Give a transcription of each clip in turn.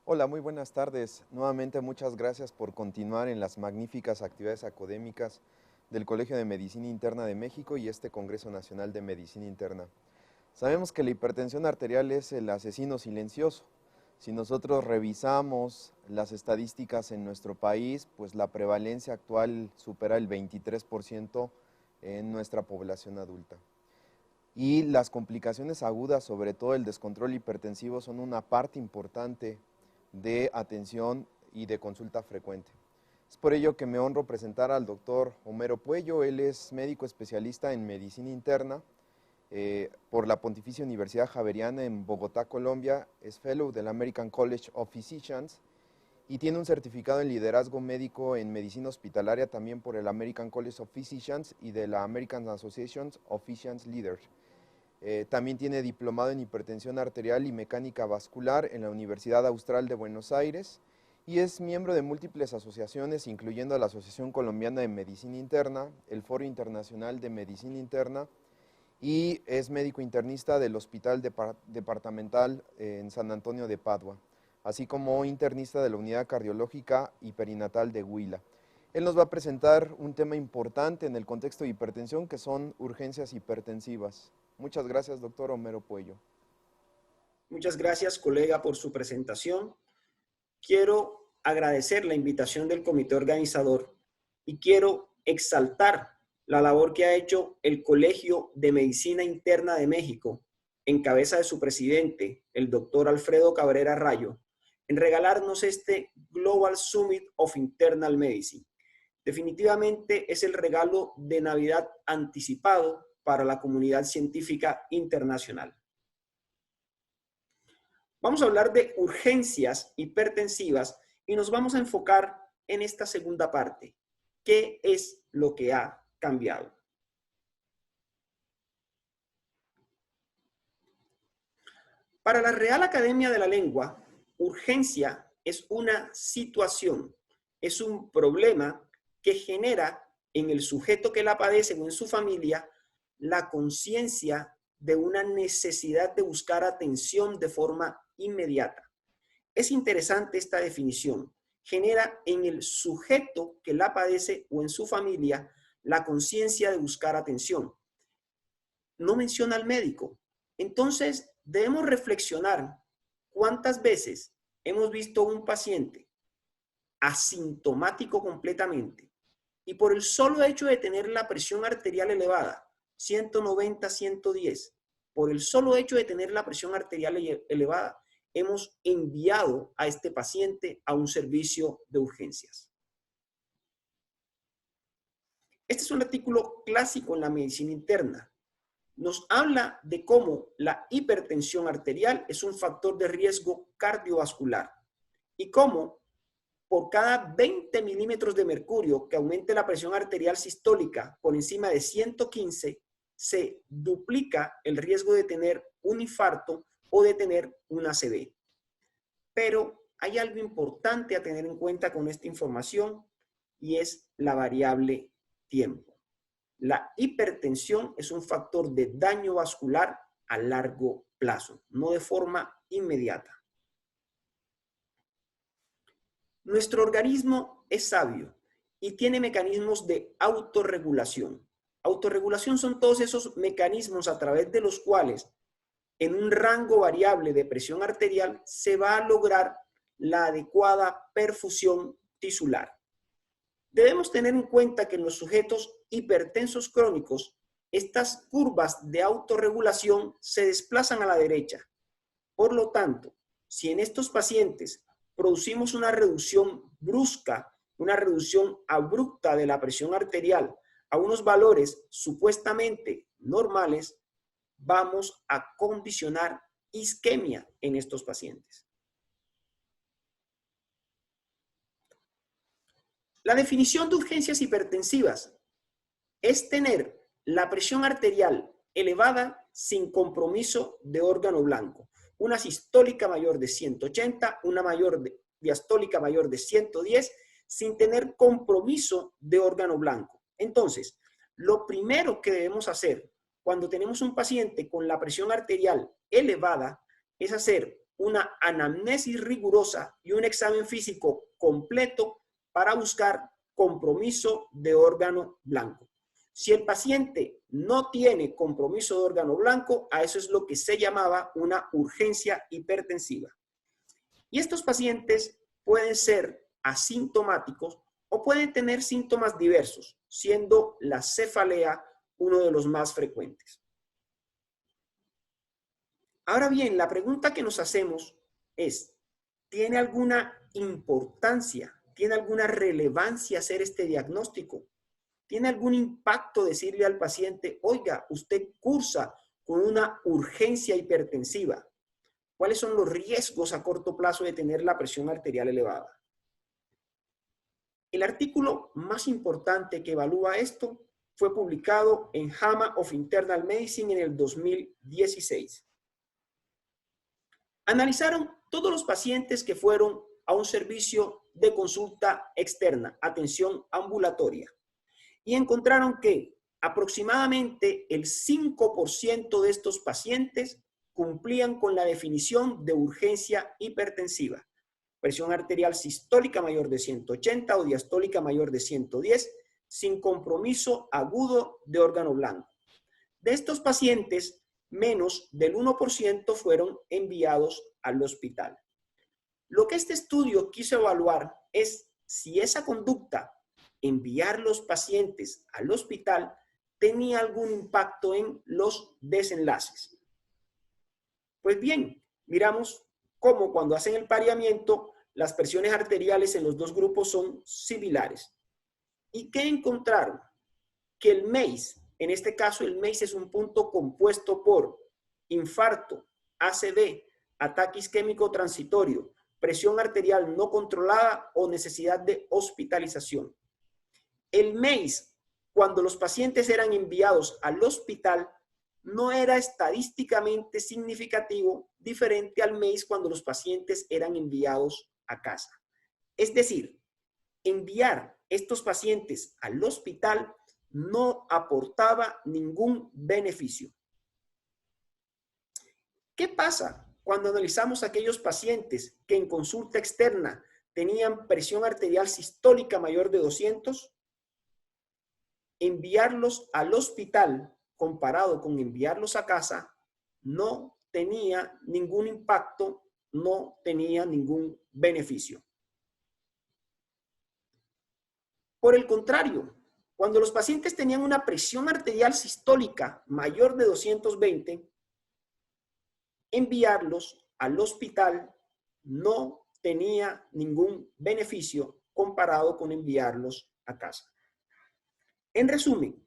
Hola, muy buenas tardes. Nuevamente muchas gracias por continuar en las magníficas actividades académicas del Colegio de Medicina Interna de México y este Congreso Nacional de Medicina Interna. Sabemos que la hipertensión arterial es el asesino silencioso. Si nosotros revisamos las estadísticas en nuestro país, pues la prevalencia actual supera el 23% en nuestra población adulta. Y las complicaciones agudas, sobre todo el descontrol hipertensivo, son una parte importante de atención y de consulta frecuente. Es por ello que me honro presentar al doctor Homero Puello. Él es médico especialista en medicina interna por la Pontificia Universidad Javeriana en Bogotá, Colombia. Es fellow del American College of Physicians y tiene un certificado en liderazgo médico en medicina hospitalaria también por el American College of Physicians y de la American Association of Physicians Leaders. También tiene diplomado en hipertensión arterial y mecánica vascular en la Universidad Austral de Buenos Aires y es miembro de múltiples asociaciones, incluyendo la Asociación Colombiana de Medicina Interna, el Foro Internacional de Medicina Interna, y es médico internista del Hospital Departamental en San Antonio de Padua, así como internista de la Unidad Cardiológica y Perinatal de Huila. Él nos va a presentar un tema importante en el contexto de hipertensión, que son urgencias hipertensivas. Muchas gracias, doctor Homero Puello. Muchas gracias, colega, por su presentación. Quiero agradecer la invitación del comité organizador y quiero exaltar la labor que ha hecho el Colegio de Medicina Interna de México, en cabeza de su presidente, el doctor Alfredo Cabrera Rayo, en regalarnos este Global Summit of Internal Medicine. Definitivamente es el regalo de Navidad anticipado para la comunidad científica internacional. Vamos a hablar de urgencias hipertensivas y nos vamos a enfocar en esta segunda parte. ¿Qué es lo que ha cambiado? Para la Real Academia de la Lengua, urgencia es una situación, es un problema que genera en el sujeto que la padece o en su familia la conciencia de una necesidad de buscar atención de forma inmediata. Es interesante esta definición. Genera en el sujeto que la padece o en su familia la conciencia de buscar atención. No menciona al médico. Entonces, debemos reflexionar cuántas veces hemos visto un paciente asintomático completamente y por el solo hecho de tener la presión arterial elevada, 190, 110, por el solo hecho de tener la presión arterial elevada, hemos enviado a este paciente a un servicio de urgencias. Este es un artículo clásico en la medicina interna. Nos habla de cómo la hipertensión arterial es un factor de riesgo cardiovascular y cómo por cada 20 milímetros de mercurio que aumente la presión arterial sistólica por encima de 115, se duplica el riesgo de tener un infarto o de tener un ACV. Pero hay algo importante a tener en cuenta con esta información y es la variable tiempo. La hipertensión es un factor de daño vascular a largo plazo, no de forma inmediata. Nuestro organismo es sabio y tiene mecanismos de autorregulación. Autorregulación son todos esos mecanismos a través de los cuales en un rango variable de presión arterial se va a lograr la adecuada perfusión tisular. Debemos tener en cuenta que en los sujetos hipertensos crónicos, estas curvas de autorregulación se desplazan a la derecha. Por lo tanto, si en estos pacientes producimos una reducción brusca, una reducción abrupta de la presión arterial a unos valores supuestamente normales, vamos a condicionar isquemia en estos pacientes. La definición de urgencias hipertensivas es tener la presión arterial elevada sin compromiso de órgano blanco. Una sistólica mayor de 180, una diastólica mayor de 110, sin tener compromiso de órgano blanco. Entonces, lo primero que debemos hacer cuando tenemos un paciente con la presión arterial elevada es hacer una anamnesis rigurosa y un examen físico completo para buscar compromiso de órgano blanco. Si el paciente no tiene compromiso de órgano blanco, a eso es lo que se llamaba una urgencia hipertensiva. Y estos pacientes pueden ser asintomáticos o pueden tener síntomas diversos, siendo la cefalea uno de los más frecuentes. Ahora bien, la pregunta que nos hacemos es, ¿tiene alguna importancia, tiene alguna relevancia hacer este diagnóstico? ¿Tiene algún impacto decirle al paciente, oiga, usted cursa con una urgencia hipertensiva? ¿Cuáles son los riesgos a corto plazo de tener la presión arterial elevada? El artículo más importante que evalúa esto fue publicado en JAMA of Internal Medicine en el 2016. Analizaron todos los pacientes que fueron a un servicio de consulta externa, atención ambulatoria, y encontraron que aproximadamente el 5% de estos pacientes cumplían con la definición de urgencia hipertensiva. Presión arterial sistólica mayor de 180 o diastólica mayor de 110, sin compromiso agudo de órgano blanco. De estos pacientes, menos del 1% fueron enviados al hospital. Lo que este estudio quiso evaluar es si esa conducta, enviar los pacientes al hospital, tenía algún impacto en los desenlaces. Pues bien, miramos cómo cuando hacen el pareamiento, las presiones arteriales en los dos grupos son similares. ¿Y qué encontraron? Que el MACE, en este caso el MACE es un punto compuesto por infarto, ACV, ataque isquémico transitorio, presión arterial no controlada o necesidad de hospitalización. El MACE, cuando los pacientes eran enviados al hospital, no era estadísticamente significativo, diferente al MACE cuando los pacientes eran enviados a casa. Es decir, enviar estos pacientes al hospital no aportaba ningún beneficio. ¿Qué pasa cuando analizamos a aquellos pacientes que en consulta externa tenían presión arterial sistólica mayor de 200? Enviarlos al hospital comparado con enviarlos a casa no tenía ningún impacto, no tenía ningún beneficio. Por el contrario, cuando los pacientes tenían una presión arterial sistólica mayor de 220, enviarlos al hospital no tenía ningún beneficio comparado con enviarlos a casa. En resumen,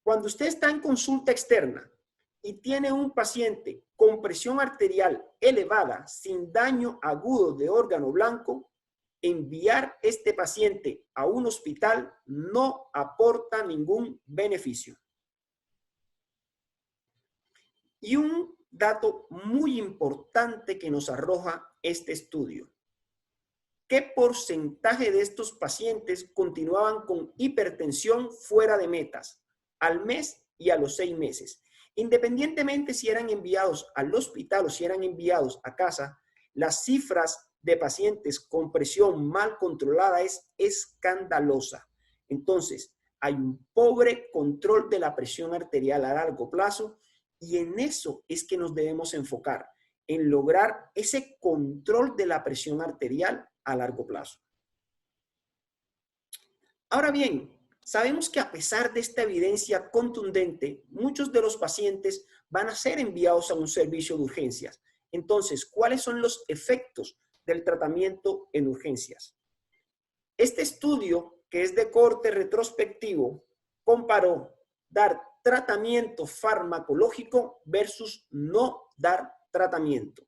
cuando usted está en consulta externa y tiene un paciente con presión arterial elevada sin daño agudo de órgano blanco, enviar este paciente a un hospital no aporta ningún beneficio. Y un dato muy importante que nos arroja este estudio. ¿Qué porcentaje de estos pacientes continuaban con hipertensión fuera de metas al mes y a los 6 meses? Independientemente si eran enviados al hospital o si eran enviados a casa, las cifras de pacientes con presión mal controlada es escandalosa. Entonces, hay un pobre control de la presión arterial a largo plazo y en eso es que nos debemos enfocar, en lograr ese control de la presión arterial a largo plazo. Ahora bien, sabemos que a pesar de esta evidencia contundente, muchos de los pacientes van a ser enviados a un servicio de urgencias. Entonces, ¿cuáles son los efectos del tratamiento en urgencias? Este estudio, que es de corte retrospectivo, comparó dar tratamiento farmacológico versus no dar tratamiento.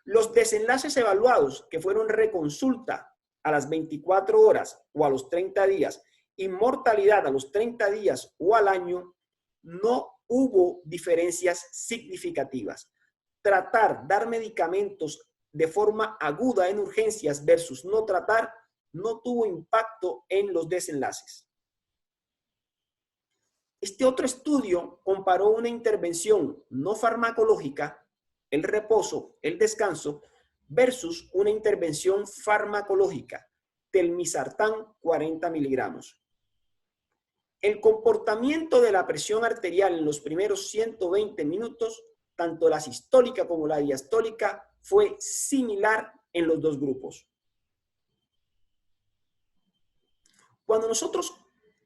Los desenlaces evaluados, que fueron reconsulta a las 24 horas o a los 30 días y mortalidad a los 30 días o al año, no hubo diferencias significativas. Dar medicamentos de forma aguda en urgencias versus no tratar, no tuvo impacto en los desenlaces. Este otro estudio comparó una intervención no farmacológica, el reposo, el descanso, versus una intervención farmacológica, telmisartán 40 miligramos. El comportamiento de la presión arterial en los primeros 120 minutos, tanto la sistólica como la diastólica, fue similar en los dos grupos. Cuando nosotros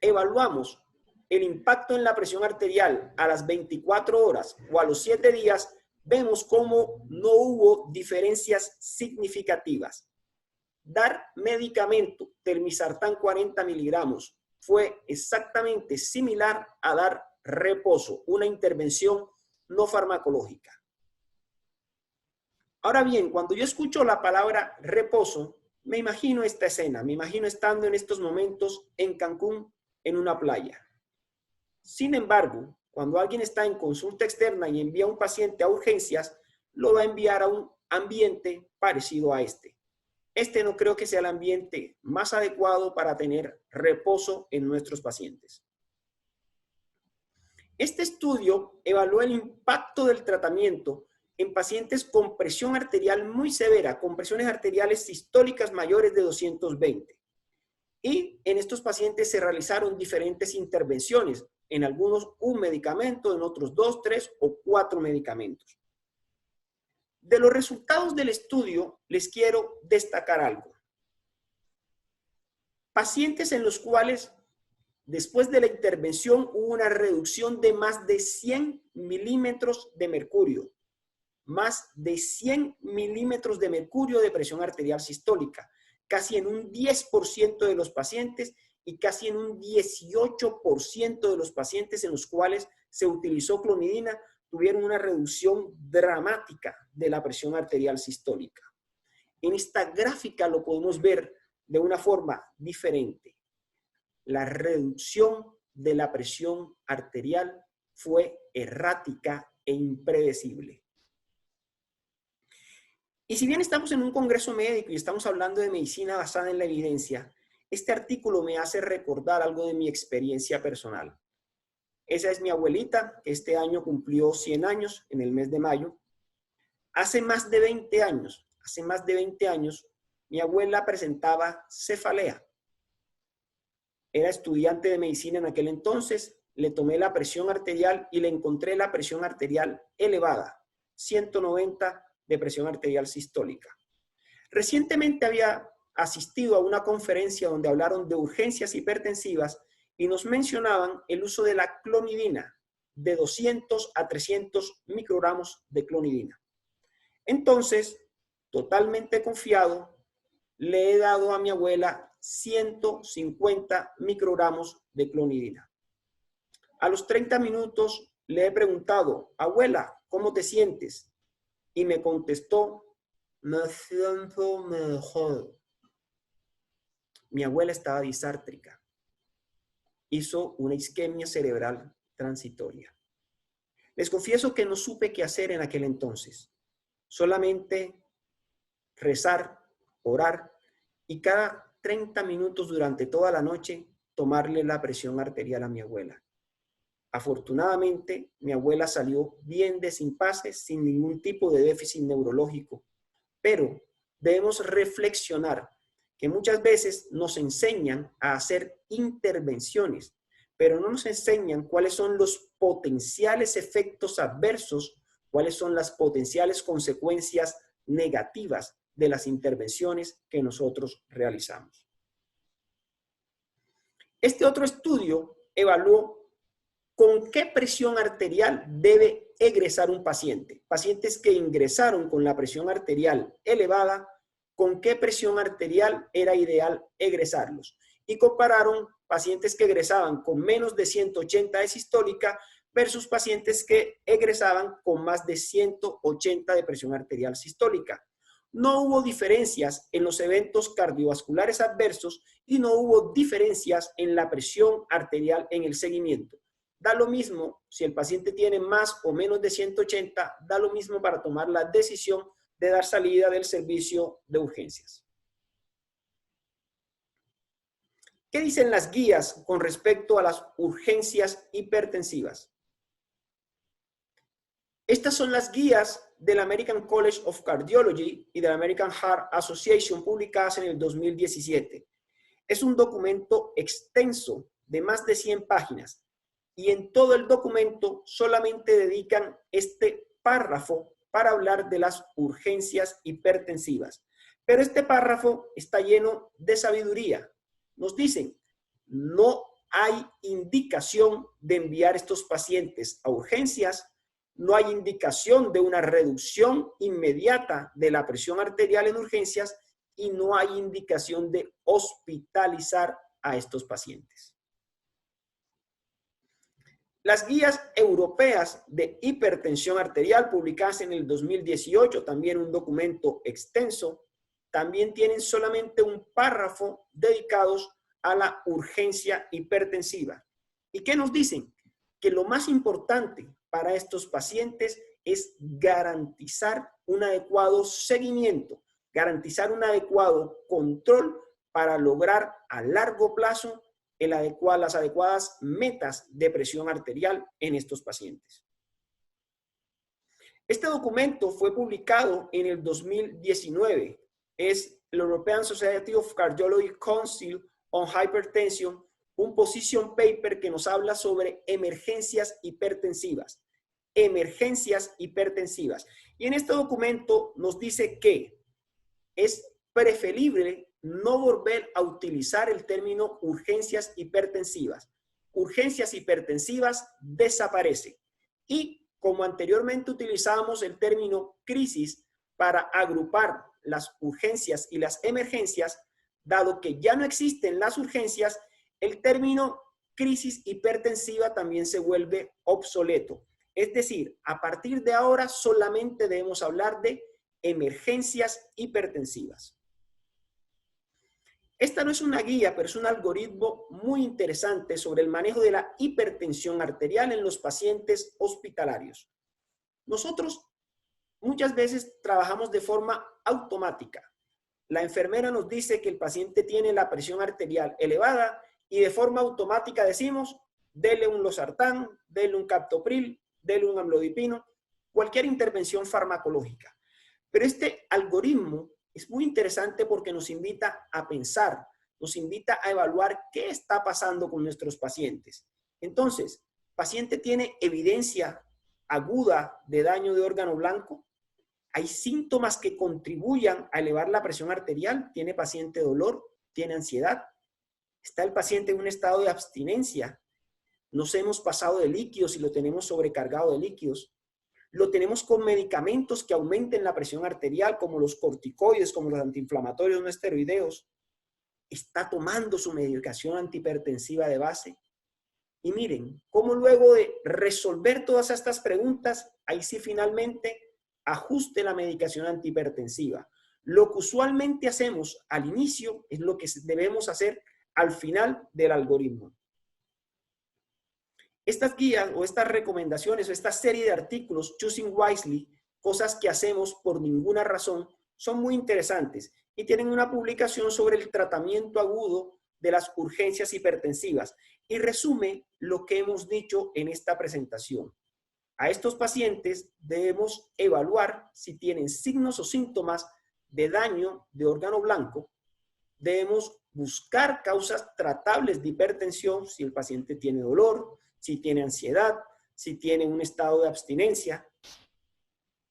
evaluamos el impacto en la presión arterial a las 24 horas o a los 7 días, vemos cómo no hubo diferencias significativas. Dar medicamento, telmisartán 40 miligramos, fue exactamente similar a dar reposo, una intervención no farmacológica. Ahora bien, cuando yo escucho la palabra reposo, me imagino esta escena, me imagino estando en estos momentos en Cancún, en una playa. Sin embargo, cuando alguien está en consulta externa y envía a un paciente a urgencias, lo va a enviar a un ambiente parecido a este. Este no creo que sea el ambiente más adecuado para tener reposo en nuestros pacientes. Este estudio evaluó el impacto del tratamiento en pacientes con presión arterial muy severa, con presiones arteriales sistólicas mayores de 220. Y en estos pacientes se realizaron diferentes intervenciones, en algunos un medicamento, en otros 2, 3 o 4 medicamentos. De los resultados del estudio les quiero destacar algo. Pacientes en los cuales después de la intervención hubo una reducción de más de 100 milímetros de mercurio, más de 100 milímetros de mercurio de presión arterial sistólica, casi en un 10% de los pacientes y casi en un 18% de los pacientes en los cuales se utilizó clonidina, tuvieron una reducción dramática de la presión arterial sistólica. En esta gráfica lo podemos ver de una forma diferente. La reducción de la presión arterial fue errática e impredecible. Y si bien estamos en un congreso médico y estamos hablando de medicina basada en la evidencia, este artículo me hace recordar algo de mi experiencia personal. Esa es mi abuelita, que este año cumplió 100 años en el mes de mayo. Hace más de 20 años, mi abuela presentaba cefalea. Era estudiante de medicina en aquel entonces, le tomé la presión arterial y le encontré la presión arterial elevada, 190 de presión arterial sistólica. Recientemente había asistido a una conferencia donde hablaron de urgencias hipertensivas y nos mencionaban el uso de la clonidina, de 200 a 300 microgramos de clonidina. Entonces, totalmente confiado, le he dado a mi abuela 150 microgramos de clonidina. A los 30 minutos le he preguntado, abuela, ¿cómo te sientes? Y me contestó, me siento mejor. Mi abuela estaba disártrica. Hizo una isquemia cerebral transitoria. Les confieso que no supe qué hacer en aquel entonces. Solamente rezar, orar y cada 30 minutos durante toda la noche tomarle la presión arterial a mi abuela. Afortunadamente, mi abuela salió bien de sin pases, sin ningún tipo de déficit neurológico. Pero debemos reflexionar que muchas veces nos enseñan a hacer intervenciones, pero no nos enseñan cuáles son los potenciales efectos adversos, cuáles son las potenciales consecuencias negativas de las intervenciones que nosotros realizamos. Este otro estudio evaluó con qué presión arterial debe egresar un paciente. Pacientes que ingresaron con la presión arterial elevada, con qué presión arterial era ideal egresarlos. Y compararon pacientes que egresaban con menos de 180 de sistólica versus pacientes que egresaban con más de 180 de presión arterial sistólica. No hubo diferencias en los eventos cardiovasculares adversos y no hubo diferencias en la presión arterial en el seguimiento. Da lo mismo si el paciente tiene más o menos de 180, da lo mismo para tomar la decisión de dar salida del servicio de urgencias. ¿Qué dicen las guías con respecto a las urgencias hipertensivas? Estas son las guías del American College of Cardiology y de la American Heart Association publicadas en el 2017. Es un documento extenso de más de 100 páginas y en todo el documento solamente dedican este párrafo para hablar de las urgencias hipertensivas. Pero este párrafo está lleno de sabiduría. Nos dicen, no hay indicación de enviar estos pacientes a urgencias, no hay indicación de una reducción inmediata de la presión arterial en urgencias y no hay indicación de hospitalizar a estos pacientes. Las guías europeas de hipertensión arterial publicadas en el 2018, también un documento extenso, también tienen solamente un párrafo dedicados a la urgencia hipertensiva. ¿Y qué nos dicen? Que lo más importante para estos pacientes es garantizar un adecuado seguimiento, garantizar un adecuado control para lograr a largo plazo las adecuadas metas de presión arterial en estos pacientes. Este documento fue publicado en el 2019. Es el European Society of Cardiology Council on Hypertension, un position paper que nos habla sobre emergencias hipertensivas. Emergencias hipertensivas. Y en este documento nos dice que es preferible no volver a utilizar el término urgencias hipertensivas. Urgencias hipertensivas desaparece. Y como anteriormente utilizábamos el término crisis para agrupar las urgencias y las emergencias, dado que ya no existen las urgencias, el término crisis hipertensiva también se vuelve obsoleto. Es decir, a partir de ahora solamente debemos hablar de emergencias hipertensivas. Esta no es una guía, pero es un algoritmo muy interesante sobre el manejo de la hipertensión arterial en los pacientes hospitalarios. Nosotros muchas veces trabajamos de forma automática. La enfermera nos dice que el paciente tiene la presión arterial elevada y de forma automática decimos, dele un losartán, dele un captopril, dele un amlodipino, cualquier intervención farmacológica. Pero este algoritmo es muy interesante porque nos invita a pensar, nos invita a evaluar qué está pasando con nuestros pacientes. Entonces, ¿paciente tiene evidencia aguda de daño de órgano blanco? ¿Hay síntomas que contribuyan a elevar la presión arterial? ¿Tiene paciente dolor? ¿Tiene ansiedad? ¿Está el paciente en un estado de abstinencia? ¿Nos hemos pasado de líquidos y lo tenemos sobrecargado de líquidos? ¿Lo tenemos con medicamentos que aumenten la presión arterial, como los corticoides, como los antiinflamatorios no esteroideos? ¿Está tomando su medicación antihipertensiva de base? Y miren, cómo luego de resolver todas estas preguntas, ahí sí finalmente ajuste la medicación antihipertensiva. Lo que usualmente hacemos al inicio es lo que debemos hacer al final del algoritmo. Estas guías o estas recomendaciones o esta serie de artículos, Choosing Wisely, cosas que hacemos por ninguna razón, son muy interesantes y tienen una publicación sobre el tratamiento agudo de las urgencias hipertensivas y resume lo que hemos dicho en esta presentación. A estos pacientes debemos evaluar si tienen signos o síntomas de daño de órgano blanco. Debemos buscar causas tratables de hipertensión, si el paciente tiene dolor, si tiene ansiedad, si tiene un estado de abstinencia.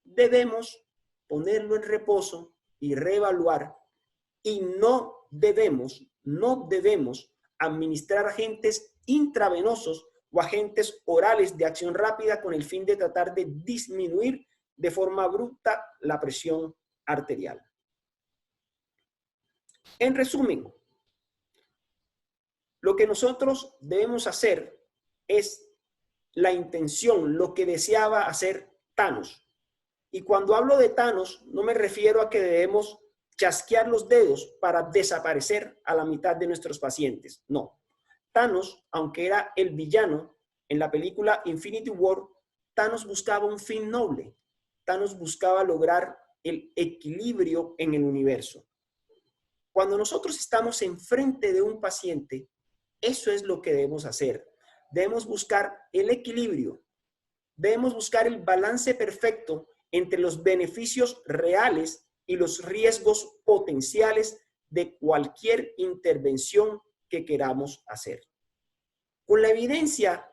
Debemos ponerlo en reposo y reevaluar y no debemos administrar agentes intravenosos o agentes orales de acción rápida con el fin de tratar de disminuir de forma abrupta la presión arterial. En resumen, lo que nosotros debemos hacer es la intención, lo que deseaba hacer Thanos. Y cuando hablo de Thanos, no me refiero a que debemos chasquear los dedos para desaparecer a la mitad de nuestros pacientes. No. Thanos, aunque era el villano en la película Infinity War, Thanos buscaba un fin noble. Thanos buscaba lograr el equilibrio en el universo. Cuando nosotros estamos enfrente de un paciente, eso es lo que debemos hacer. Debemos buscar el equilibrio. Debemos buscar el balance perfecto entre los beneficios reales y los riesgos potenciales de cualquier intervención que queramos hacer. Con la evidencia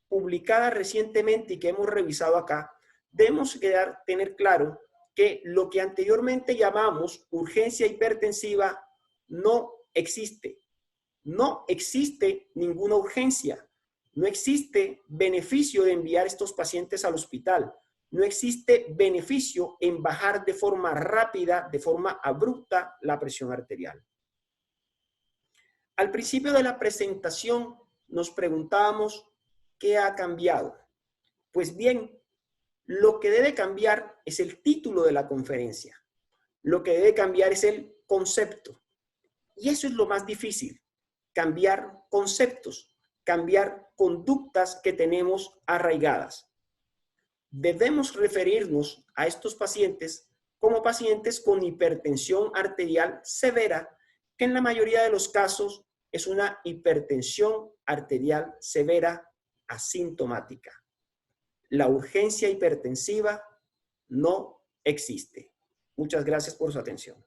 publicada recientemente y que hemos revisado acá, debemos tener claro que lo que anteriormente llamamos urgencia hipertensiva no existe. No existe ninguna urgencia. No existe beneficio de enviar estos pacientes al hospital. No existe beneficio en bajar de forma rápida, de forma abrupta, la presión arterial. Al principio de la presentación nos preguntábamos ¿qué ha cambiado? Pues bien, lo que debe cambiar es el título de la conferencia. Lo que debe cambiar es el concepto. Y eso es lo más difícil, cambiar conceptos, cambiar conductas que tenemos arraigadas. Debemos referirnos a estos pacientes como pacientes con hipertensión arterial severa, que en la mayoría de los casos es una hipertensión arterial severa asintomática. La urgencia hipertensiva no existe. Muchas gracias por su atención.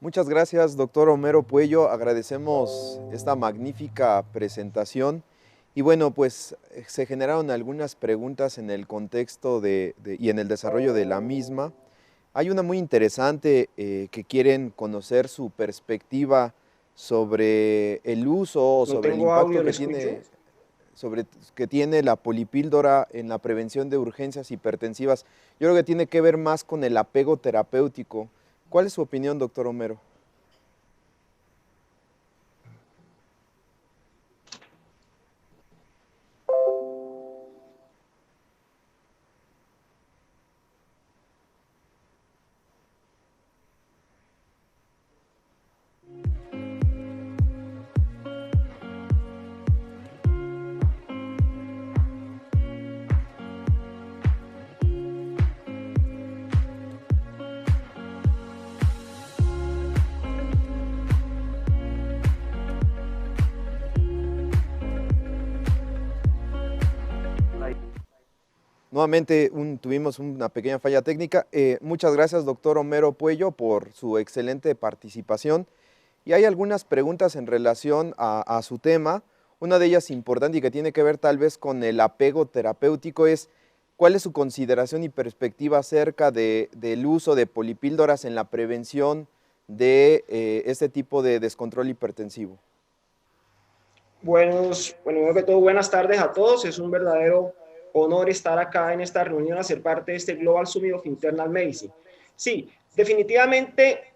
Muchas gracias, doctor Homero Puello. Agradecemos esta magnífica presentación. Y bueno, pues se generaron algunas preguntas en el contexto y en el desarrollo de la misma. Hay una muy interesante que quieren conocer su perspectiva sobre el uso o sobre el impacto que tiene la polipíldora en la prevención de urgencias hipertensivas. Yo creo que tiene que ver más con el apego terapéutico. ¿Cuál es su opinión, doctor Homero? Nuevamente tuvimos una pequeña falla técnica. Muchas gracias, doctor Homero Puello, por su excelente participación. Y hay algunas preguntas en relación a su tema. Una de ellas importante y que tiene que ver tal vez con el apego terapéutico es ¿cuál es su consideración y perspectiva acerca del uso de polipíldoras en la prevención de este tipo de descontrol hipertensivo? Bueno, primero que todo, buenas tardes a todos. Es un verdadero honor estar acá en esta reunión, a ser parte de este Global Summit of Internal Medicine. Sí, definitivamente,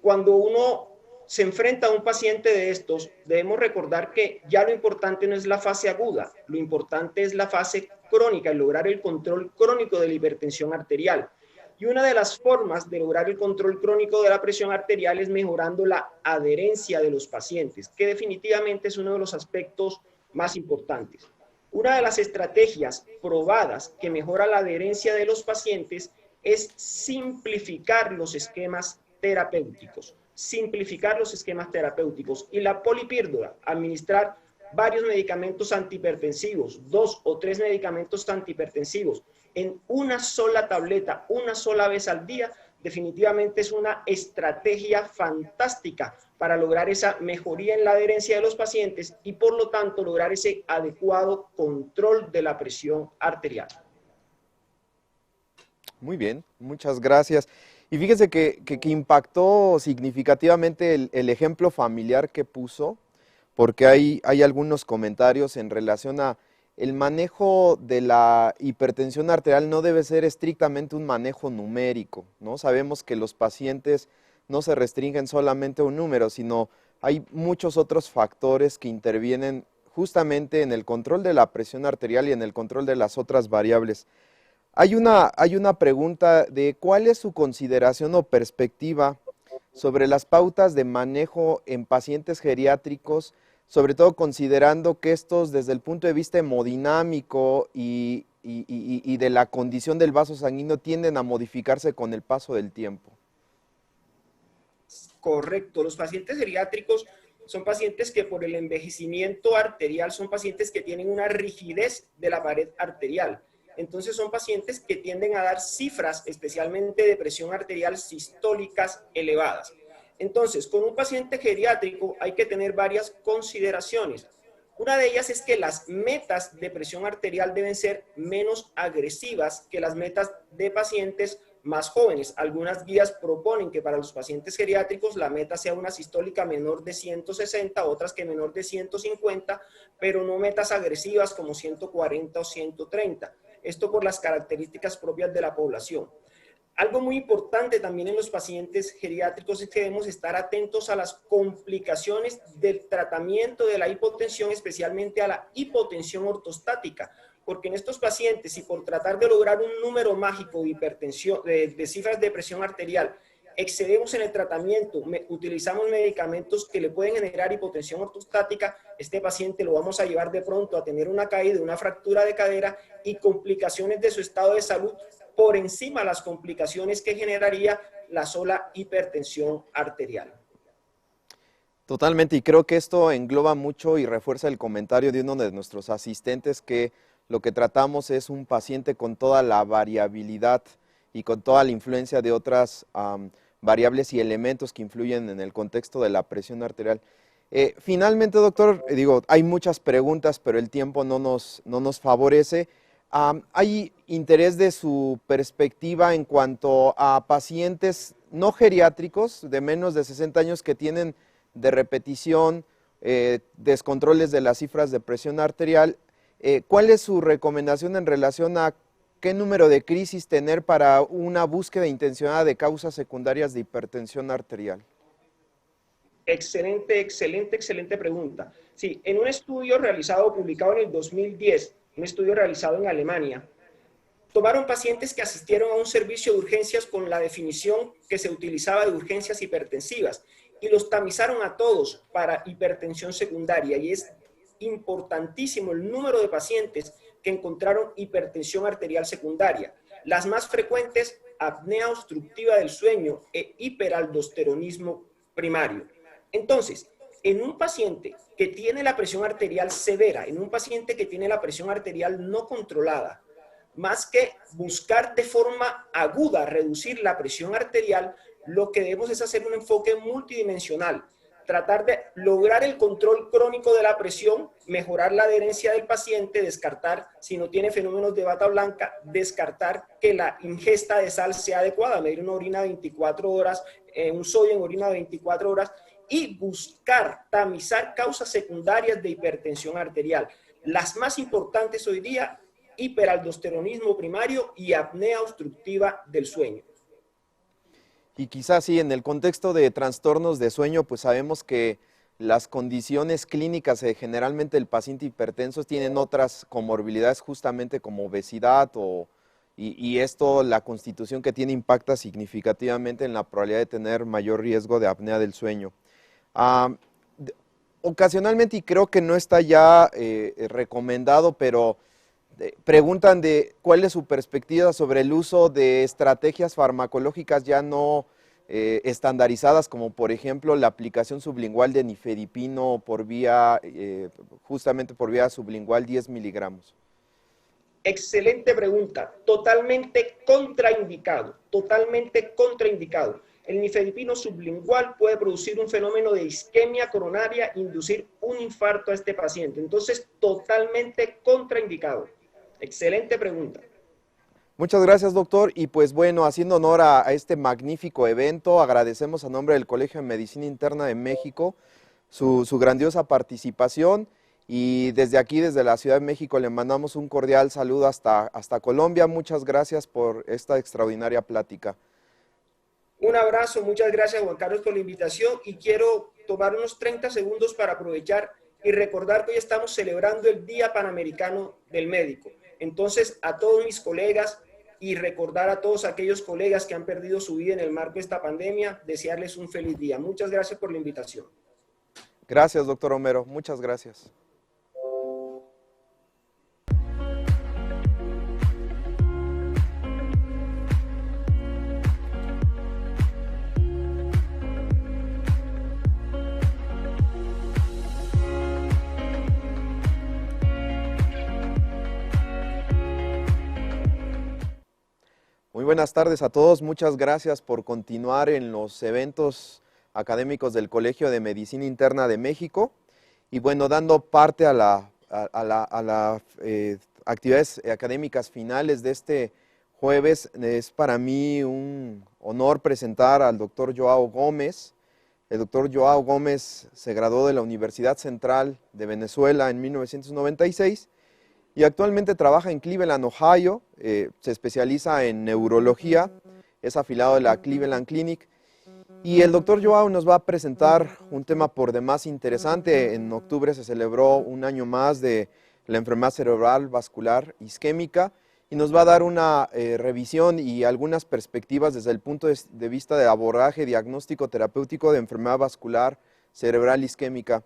cuando uno se enfrenta a un paciente de estos, debemos recordar que ya lo importante no es la fase aguda, lo importante es la fase crónica, el lograr el control crónico de la hipertensión arterial. Y una de las formas de lograr el control crónico de la presión arterial es mejorando la adherencia de los pacientes, que definitivamente es uno de los aspectos más importantes. Una de las estrategias probadas que mejora la adherencia de los pacientes es simplificar los esquemas terapéuticos. Simplificar los esquemas terapéuticos. Y la polipíldora, administrar varios medicamentos antihipertensivos, 2 o 3 medicamentos antihipertensivos, en una sola tableta, una sola vez al día, definitivamente es una estrategia fantástica para lograr esa mejoría en la adherencia de los pacientes y por lo tanto lograr ese adecuado control de la presión arterial. Muy bien, muchas gracias. Y fíjese que impactó significativamente el ejemplo familiar que puso, porque hay algunos comentarios en relación a el manejo de la hipertensión arterial no debe ser estrictamente un manejo numérico, ¿no? Sabemos que los pacientes no se restringen solamente a un número, sino hay muchos otros factores que intervienen justamente en el control de la presión arterial y en el control de las otras variables. Hay una pregunta de cuál es su consideración o perspectiva sobre las pautas de manejo en pacientes geriátricos, sobre todo considerando que estos desde el punto de vista hemodinámico y de la condición del vaso sanguíneo tienden a modificarse con el paso del tiempo. Correcto, los pacientes geriátricos son pacientes que por el envejecimiento arterial son pacientes que tienen una rigidez de la pared arterial. Entonces son pacientes que tienden a dar cifras, especialmente de presión arterial sistólicas elevadas. Entonces, con un paciente geriátrico hay que tener varias consideraciones. Una de ellas es que las metas de presión arterial deben ser menos agresivas que las metas de pacientes más jóvenes. Algunas guías proponen que para los pacientes geriátricos la meta sea una sistólica menor de 160, otras que menor de 150, pero no metas agresivas como 140 o 130. Esto por las características propias de la población. Algo muy importante también en los pacientes geriátricos es que debemos estar atentos a las complicaciones del tratamiento de la hipotensión, especialmente a la hipotensión ortostática, porque en estos pacientes, si por tratar de lograr un número mágico de hipertensión, de cifras de presión arterial, excedemos en el tratamiento, utilizamos medicamentos que le pueden generar hipotensión ortostática, este paciente lo vamos a llevar de pronto a tener una caída, una fractura de cadera y complicaciones de su estado de salud por encima de las complicaciones que generaría la sola hipertensión arterial. Totalmente, y creo que esto engloba mucho y refuerza el comentario de uno de nuestros asistentes, que lo que tratamos es un paciente con toda la variabilidad y con toda la influencia de otras variables y elementos que influyen en el contexto de la presión arterial. Finalmente, doctor, hay muchas preguntas, pero el tiempo no nos favorece. ¿Hay interés de su perspectiva en cuanto a pacientes no geriátricos de menos de 60 años que tienen de repetición descontroles de las cifras de presión arterial? ¿Cuál es su recomendación en relación a qué número de crisis tener para una búsqueda intencionada de causas secundarias de hipertensión arterial? Excelente pregunta. Sí, en un estudio realizado, publicado en el 2010, un estudio realizado en Alemania, tomaron pacientes que asistieron a un servicio de urgencias con la definición que se utilizaba de urgencias hipertensivas y los tamizaron a todos para hipertensión secundaria, y es importantísimo el número de pacientes que encontraron hipertensión arterial secundaria. Las más frecuentes, apnea obstructiva del sueño e hiperaldosteronismo primario. Entonces, en un paciente que tiene la presión arterial severa, en un paciente que tiene la presión arterial no controlada, más que buscar de forma aguda reducir la presión arterial, lo que debemos es hacer un enfoque multidimensional, tratar de lograr el control crónico de la presión, mejorar la adherencia del paciente, descartar, si no tiene fenómenos de bata blanca, descartar que la ingesta de sal sea adecuada, medir una orina 24 horas, un sodio en orina 24 horas, y buscar tamizar causas secundarias de hipertensión arterial. Las más importantes hoy día, hiperaldosteronismo primario y apnea obstructiva del sueño. Y quizás sí, en el contexto de trastornos de sueño, pues sabemos que las condiciones clínicas generalmente del paciente hipertenso tienen otras comorbilidades, justamente como obesidad y esto, la constitución que tiene, impacta significativamente en la probabilidad de tener mayor riesgo de apnea del sueño. Ocasionalmente, y creo que no está ya recomendado, pero preguntan de cuál es su perspectiva sobre el uso de estrategias farmacológicas ya no estandarizadas, como por ejemplo la aplicación sublingual de nifedipino por vía, justamente por vía sublingual 10 miligramos. Excelente pregunta, totalmente contraindicado, totalmente contraindicado. El nifedipino sublingual puede producir un fenómeno de isquemia coronaria, inducir un infarto a este paciente. Entonces, totalmente contraindicado. Excelente pregunta. Muchas gracias, doctor. Y pues bueno, haciendo honor a este magnífico evento, agradecemos a nombre del Colegio de Medicina Interna de México su grandiosa participación. Y desde aquí, desde la Ciudad de México, le mandamos un cordial saludo hasta Colombia. Muchas gracias por esta extraordinaria plática. Un abrazo, muchas gracias Juan Carlos por la invitación, y quiero tomar unos 30 segundos para aprovechar y recordar que hoy estamos celebrando el Día Panamericano del Médico. Entonces, a todos mis colegas, y recordar a todos aquellos colegas que han perdido su vida en el marco de esta pandemia, desearles un feliz día. Muchas gracias por la invitación. Gracias, doctor Homero. Muchas gracias. Muy buenas tardes a todos. Muchas gracias por continuar en los eventos académicos del Colegio de Medicina Interna de México y bueno, dando parte a las actividades académicas finales de este jueves. Es para mí un honor presentar al doctor Joao Gómez. El doctor Joao Gómez se graduó de la Universidad Central de Venezuela en 1996 y actualmente trabaja en Cleveland, Ohio. Se especializa en neurología, es afiliado de la Cleveland Clinic. Y el doctor Joao nos va a presentar un tema por demás interesante. En octubre se celebró un año más de la enfermedad cerebral vascular isquémica y nos va a dar una revisión y algunas perspectivas desde el punto de vista de abordaje diagnóstico terapéutico de enfermedad vascular cerebral isquémica.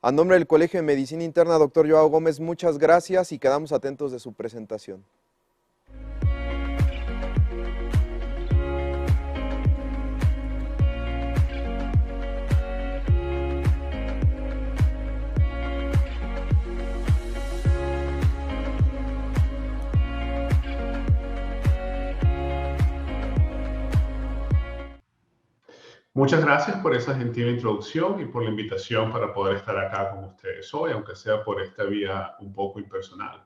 A nombre del Colegio de Medicina Interna, doctor Joao Gómez, muchas gracias y quedamos atentos de su presentación. Muchas gracias por esa gentil introducción y por la invitación para poder estar acá con ustedes hoy, aunque sea por esta vía un poco impersonal.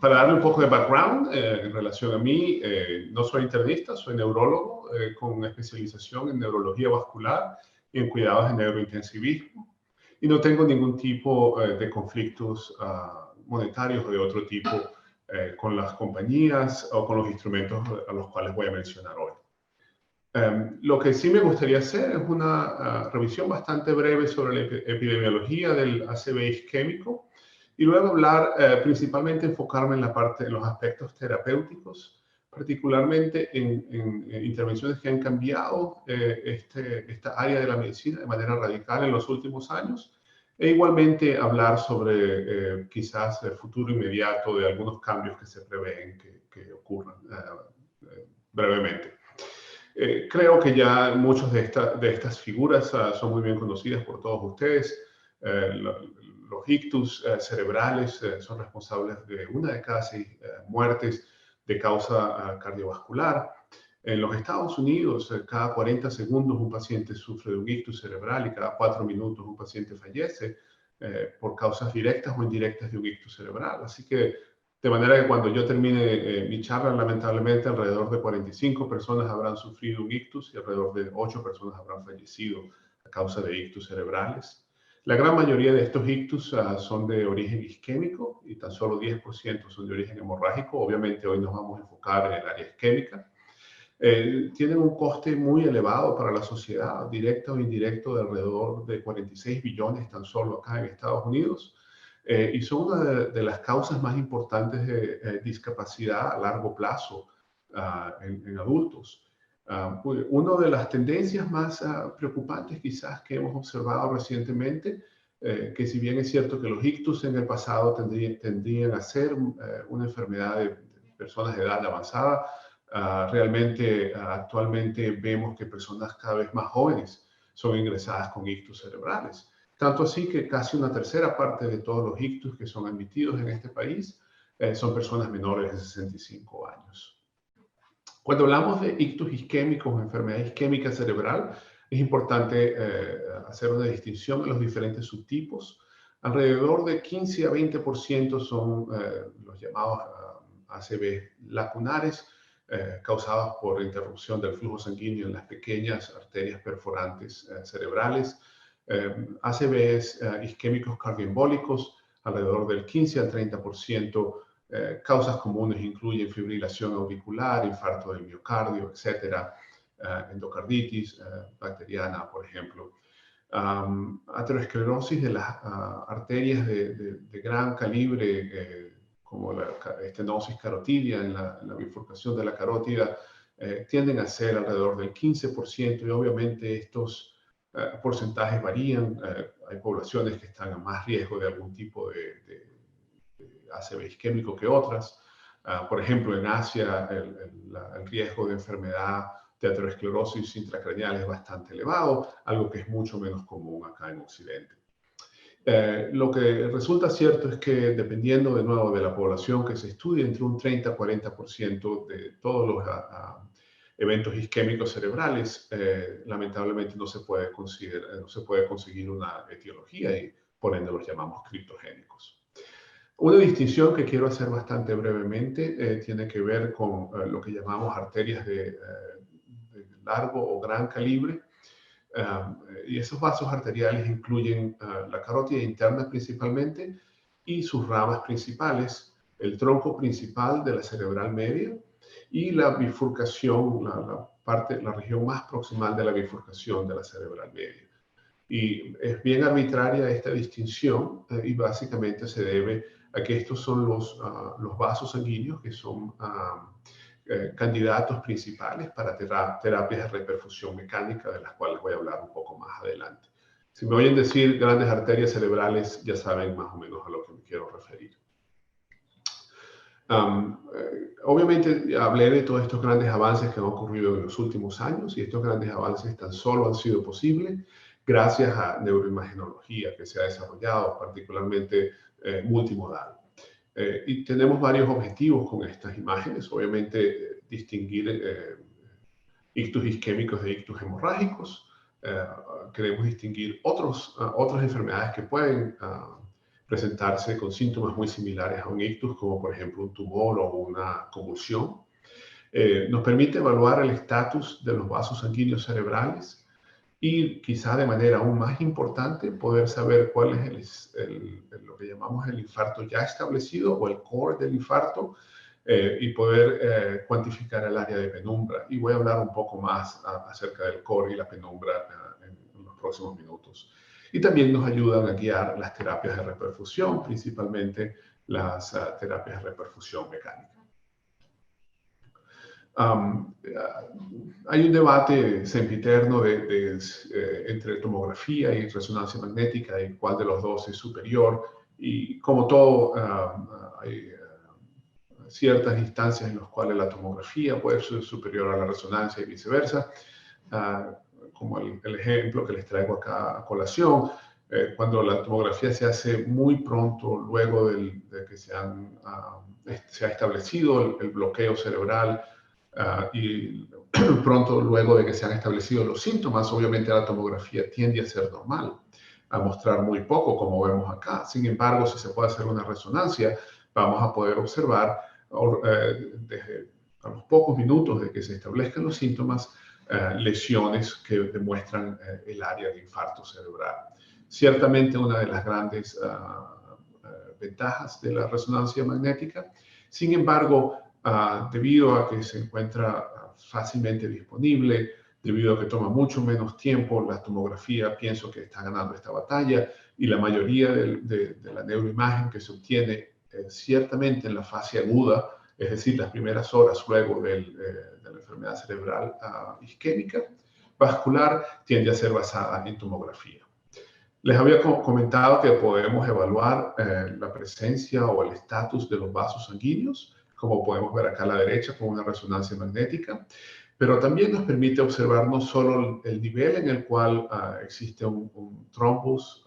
Para darle un poco de background en relación a mí, no soy internista, soy neurólogo con especialización en neurología vascular y en cuidados de neurointensivismo. Y no tengo ningún tipo de conflictos monetarios o de otro tipo con las compañías o con los instrumentos a los cuales voy a mencionar hoy. Lo que sí me gustaría hacer es una revisión bastante breve sobre la epidemiología del ACV isquémico y luego hablar, principalmente enfocarme en la parte de los aspectos terapéuticos, particularmente en intervenciones que han cambiado esta área de la medicina de manera radical en los últimos años, e igualmente hablar sobre quizás el futuro inmediato de algunos cambios que se prevén que ocurran brevemente. Creo que ya muchas de estas figuras son muy bien conocidas por todos ustedes. Los ictus cerebrales son responsables de 1 de cada 6 muertes de causa cardiovascular. En los Estados Unidos, cada 40 segundos un paciente sufre de un ictus cerebral y cada 4 minutos un paciente fallece por causas directas o indirectas de un ictus cerebral. Así que de manera que cuando yo termine mi charla, lamentablemente alrededor de 45 personas habrán sufrido un ictus y alrededor de 8 personas habrán fallecido a causa de ictus cerebrales. La gran mayoría de estos ictus son de origen isquémico y tan solo 10% son de origen hemorrágico. Obviamente hoy nos vamos a enfocar en el área isquémica. Tienen un coste muy elevado para la sociedad, directo o indirecto, de alrededor de 46 billones tan solo acá en Estados Unidos. Y son una de las causas más importantes de discapacidad a largo plazo en adultos. Una de las tendencias más preocupantes quizás que hemos observado recientemente, que si bien es cierto que los ictus en el pasado tendrían a ser una enfermedad de personas de edad avanzada, realmente actualmente vemos que personas cada vez más jóvenes son ingresadas con ictus cerebrales. Tanto así que casi una tercera parte de todos los ictus que son admitidos en este país son personas menores de 65 años. Cuando hablamos de ictus isquémicos o enfermedad isquémica cerebral, es importante hacer una distinción en los diferentes subtipos. Alrededor de 15 a 20% son los llamados ACV lacunares, causados por interrupción del flujo sanguíneo en las pequeñas arterias perforantes cerebrales. ACVs isquémicos cardioembólicos, alrededor del 15 al 30%. Causas comunes incluyen fibrilación auricular, infarto del miocardio, etcétera, endocarditis bacteriana, por ejemplo. Aterosclerosis de las arterias de gran calibre, como la estenosis carotidia en la bifurcación de la carótida, tienden a ser alrededor del 15%, y obviamente estos porcentajes varían. Hay poblaciones que están a más riesgo de algún tipo de ACV isquémico que otras. Por ejemplo, en Asia el riesgo de enfermedad de aterosclerosis intracraneal es bastante elevado, algo que es mucho menos común acá en Occidente. Lo que resulta cierto es que dependiendo de nuevo de la población que se estudia, entre un 30 a 40% de todos los eventos isquémicos cerebrales, lamentablemente no se puede conseguir una etiología y por ende los llamamos criptogénicos. Una distinción que quiero hacer bastante brevemente tiene que ver con lo que llamamos arterias de largo o gran calibre. Y esos vasos arteriales incluyen la carótida interna principalmente y sus ramas principales, el tronco principal de la cerebral media y la bifurcación, la región más proximal de la bifurcación de la cerebral media. Y es bien arbitraria esta distinción y básicamente se debe a que estos son los vasos sanguíneos que son candidatos principales para terapias de reperfusión mecánica, de las cuales voy a hablar un poco más adelante. Si me oyen decir grandes arterias cerebrales, ya saben más o menos a lo que me quiero referir. Obviamente hablé de todos estos grandes avances que han ocurrido en los últimos años y estos grandes avances tan solo han sido posibles gracias a neuroimagenología que se ha desarrollado, particularmente multimodal. Y tenemos varios objetivos con estas imágenes. Obviamente, distinguir ictus isquémicos de ictus hemorrágicos. Queremos distinguir otras enfermedades que pueden presentarse con síntomas muy similares a un ictus, como por ejemplo un tumor o una convulsión. Nos permite evaluar el estatus de los vasos sanguíneos cerebrales y quizá de manera aún más importante poder saber cuál es lo que llamamos el infarto ya establecido o el core del infarto y poder cuantificar el área de penumbra. Y voy a hablar un poco más acerca del core y la penumbra en los próximos minutos. Y también nos ayudan a guiar las terapias de reperfusión, principalmente las terapias de reperfusión mecánica. Hay un debate sempiterno entre tomografía y resonancia magnética y cuál de los dos es superior. Y como todo, hay ciertas instancias en las cuales la tomografía puede ser superior a la resonancia y viceversa. Como el ejemplo que les traigo acá a colación, cuando la tomografía se hace muy pronto luego de que se ha establecido el bloqueo cerebral, y pronto luego de que se han establecido los síntomas, obviamente la tomografía tiende a ser normal, a mostrar muy poco, como vemos acá. Sin embargo, si se puede hacer una resonancia, vamos a poder observar desde a los pocos minutos de que se establezcan los síntomas, lesiones que demuestran el área de infarto cerebral. Ciertamente una de las grandes ventajas de la resonancia magnética. Sin embargo, debido a que se encuentra fácilmente disponible, debido a que toma mucho menos tiempo, la tomografía pienso que está ganando esta batalla y la mayoría de la neuroimagen que se obtiene ciertamente en la fase aguda, es decir, las primeras horas luego de la enfermedad cerebral isquémica vascular, tiende a ser basada en tomografía. Les había comentado que podemos evaluar la presencia o el estatus de los vasos sanguíneos, como podemos ver acá a la derecha con una resonancia magnética, pero también nos permite observar no solo el nivel en el cual existe un trombus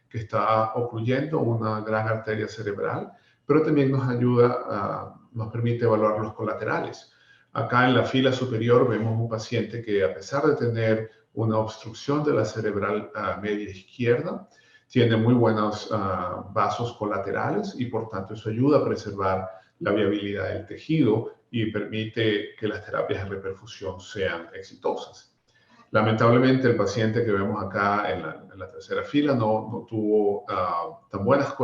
que está ocluyendo una gran arteria cerebral, pero también nos permite evaluar los colaterales. Acá en la fila superior vemos un paciente que, a pesar de tener una obstrucción de la cerebral media izquierda, tiene muy buenos vasos colaterales y por tanto eso ayuda a preservar la viabilidad del tejido y permite que las terapias de reperfusión sean exitosas. Lamentablemente el paciente que vemos acá en la tercera fila no tuvo tan buenas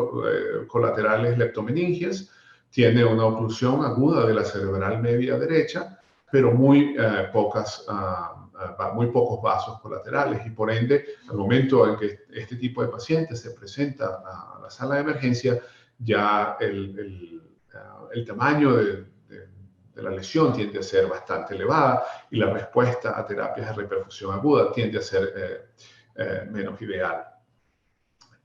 colaterales leptomeningias, tiene una oclusión aguda de la cerebral media derecha, pero muy pocos vasos colaterales y por ende, al momento en que este tipo de paciente se presenta a la sala de emergencia, ya el tamaño de la lesión tiende a ser bastante elevada y la respuesta a terapias de reperfusión aguda tiende a ser menos ideal.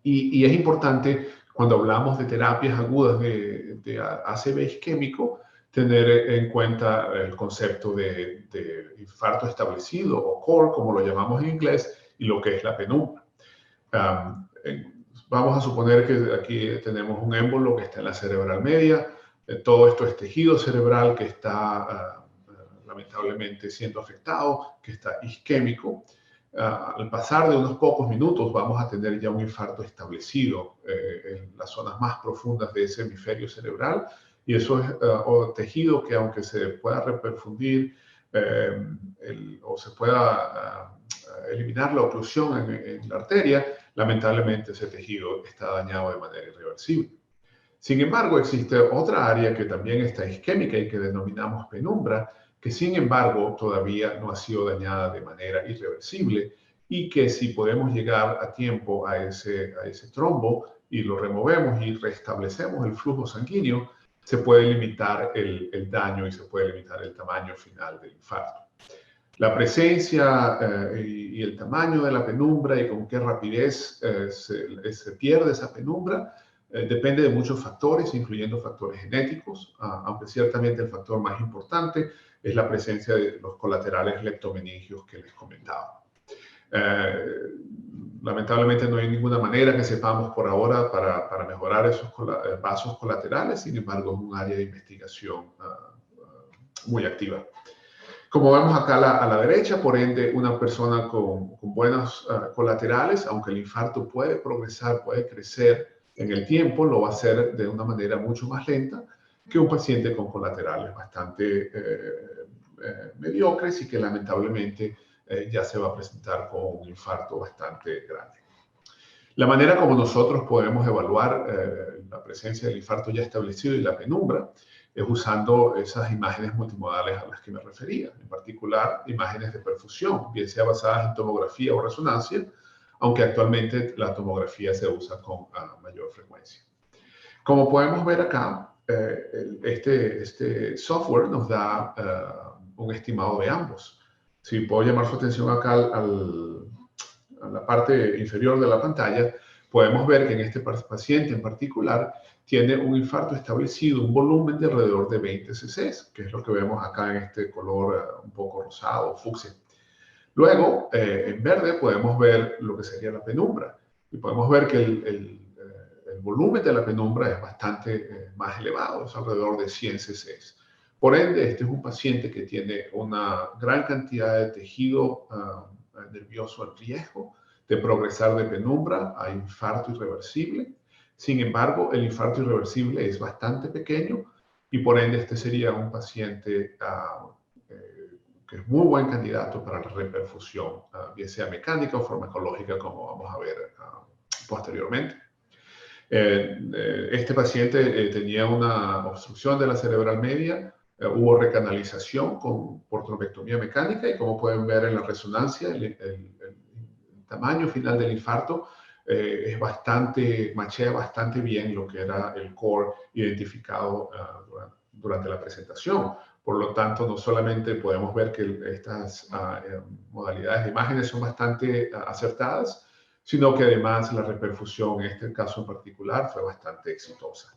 Y es importante, cuando hablamos de terapias agudas de ACV isquémico, tener en cuenta el concepto de infarto establecido o core, como lo llamamos en inglés, y lo que es la penumbra. Vamos a suponer que aquí tenemos un émbolo que está en la cerebral media. Todo esto es tejido cerebral que está lamentablemente siendo afectado, que está isquémico. Al pasar de unos pocos minutos vamos a tener ya un infarto establecido en las zonas más profundas de ese hemisferio cerebral, y eso es tejido que, aunque se pueda reperfundir o se pueda eliminar la oclusión en la arteria, lamentablemente ese tejido está dañado de manera irreversible. Sin embargo, existe otra área que también está isquémica y que denominamos penumbra, que sin embargo todavía no ha sido dañada de manera irreversible, y que si podemos llegar a tiempo a ese trombo y lo removemos y restablecemos el flujo sanguíneo, se puede limitar el daño y se puede limitar el tamaño final del infarto. La presencia y el tamaño de la penumbra y con qué rapidez se pierde esa penumbra depende de muchos factores, incluyendo factores genéticos, aunque ciertamente el factor más importante es la presencia de los colaterales leptomeningios que les comentaba. Lamentablemente no hay ninguna manera que sepamos por ahora para mejorar esos vasos colaterales. Sin embargo, es un área de investigación muy activa. Como vemos acá a la derecha, por ende, una persona con buenos colaterales, aunque el infarto puede progresar, puede crecer en el tiempo, lo va a hacer de una manera mucho más lenta que un paciente con colaterales bastante mediocres y que lamentablemente ya se va a presentar con un infarto bastante grande. La manera como nosotros podemos evaluar la presencia del infarto ya establecido y la penumbra es usando esas imágenes multimodales a las que me refería, en particular imágenes de perfusión, bien sea basadas en tomografía o resonancia, aunque actualmente la tomografía se usa con mayor frecuencia. Como podemos ver acá, este software nos da un estimado de ambos. Si puedo llamar su atención acá a la parte inferior de la pantalla, podemos ver que en este paciente en particular tiene un infarto establecido, un volumen de alrededor de 20 cc, que es lo que vemos acá en este color un poco rosado, fucsia. Luego, en verde podemos ver lo que sería la penumbra, y podemos ver que el volumen de la penumbra es bastante más elevado, es alrededor de 100 cc. Por ende, este es un paciente que tiene una gran cantidad de tejido nervioso en riesgo de progresar de penumbra a infarto irreversible. Sin embargo, el infarto irreversible es bastante pequeño y por ende este sería un paciente que es muy buen candidato para la reperfusión, bien sea mecánica o farmacológica, como vamos a ver posteriormente. Este paciente tenía una obstrucción de la cerebral media, hubo recanalización por trombectomía mecánica y como pueden ver en la resonancia, el tamaño final del infarto machea bastante bien lo que era el core identificado durante la presentación. Por lo tanto, no solamente podemos ver que estas modalidades de imágenes son bastante acertadas, sino que además la reperfusión, en este caso en particular, fue bastante exitosa.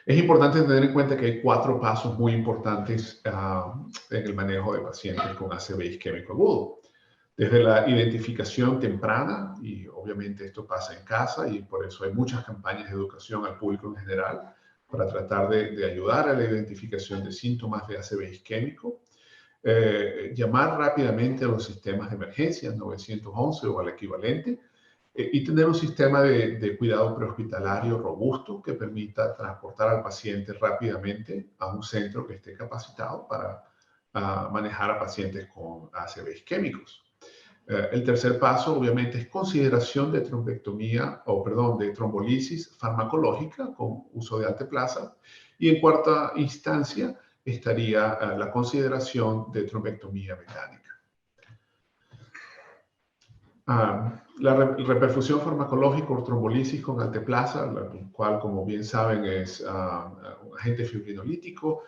Es importante tener en cuenta que hay 4 pasos muy importantes en el manejo de pacientes con ACV isquémico agudo. Desde la identificación temprana, y obviamente esto pasa en casa y por eso hay muchas campañas de educación al público en general para tratar de ayudar a la identificación de síntomas de ACV isquémico, llamar rápidamente a los sistemas de emergencia 911 o al equivalente y tener un sistema de cuidado prehospitalario robusto que permita transportar al paciente rápidamente a un centro que esté capacitado para manejar a pacientes con ACV isquémicos. El tercer paso, obviamente, es consideración de de trombolisis farmacológica con uso de alteplasa. Y en cuarta instancia estaría la consideración de trombectomía mecánica. La reperfusión farmacológica o trombolisis con alteplasa, la cual, como bien saben, es un agente fibrinolítico,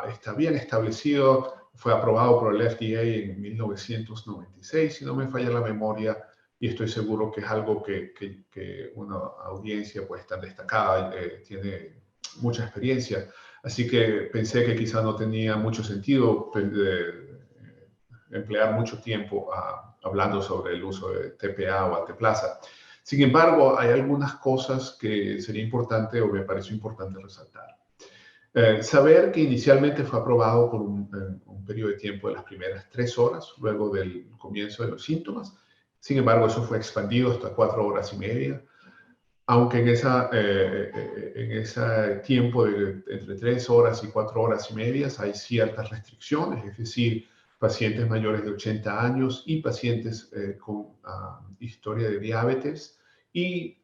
está bien establecido. Fue aprobado por el FDA en 1996, si no me falla la memoria, y estoy seguro que es algo que una audiencia pues tan destacada tiene mucha experiencia. Así que pensé que quizá no tenía mucho sentido emplear mucho tiempo hablando sobre el uso de TPA o alteplasa. Sin embargo, hay algunas cosas que sería importante o me pareció importante resaltar. Saber que inicialmente fue aprobado por un periodo de tiempo de las primeras 3 horas, luego del comienzo de los síntomas. Sin embargo, eso fue expandido hasta 4 horas y media, aunque en ese tiempo de entre 3 horas y 4 horas y media hay ciertas restricciones, es decir, pacientes mayores de 80 años y pacientes con historia de diabetes y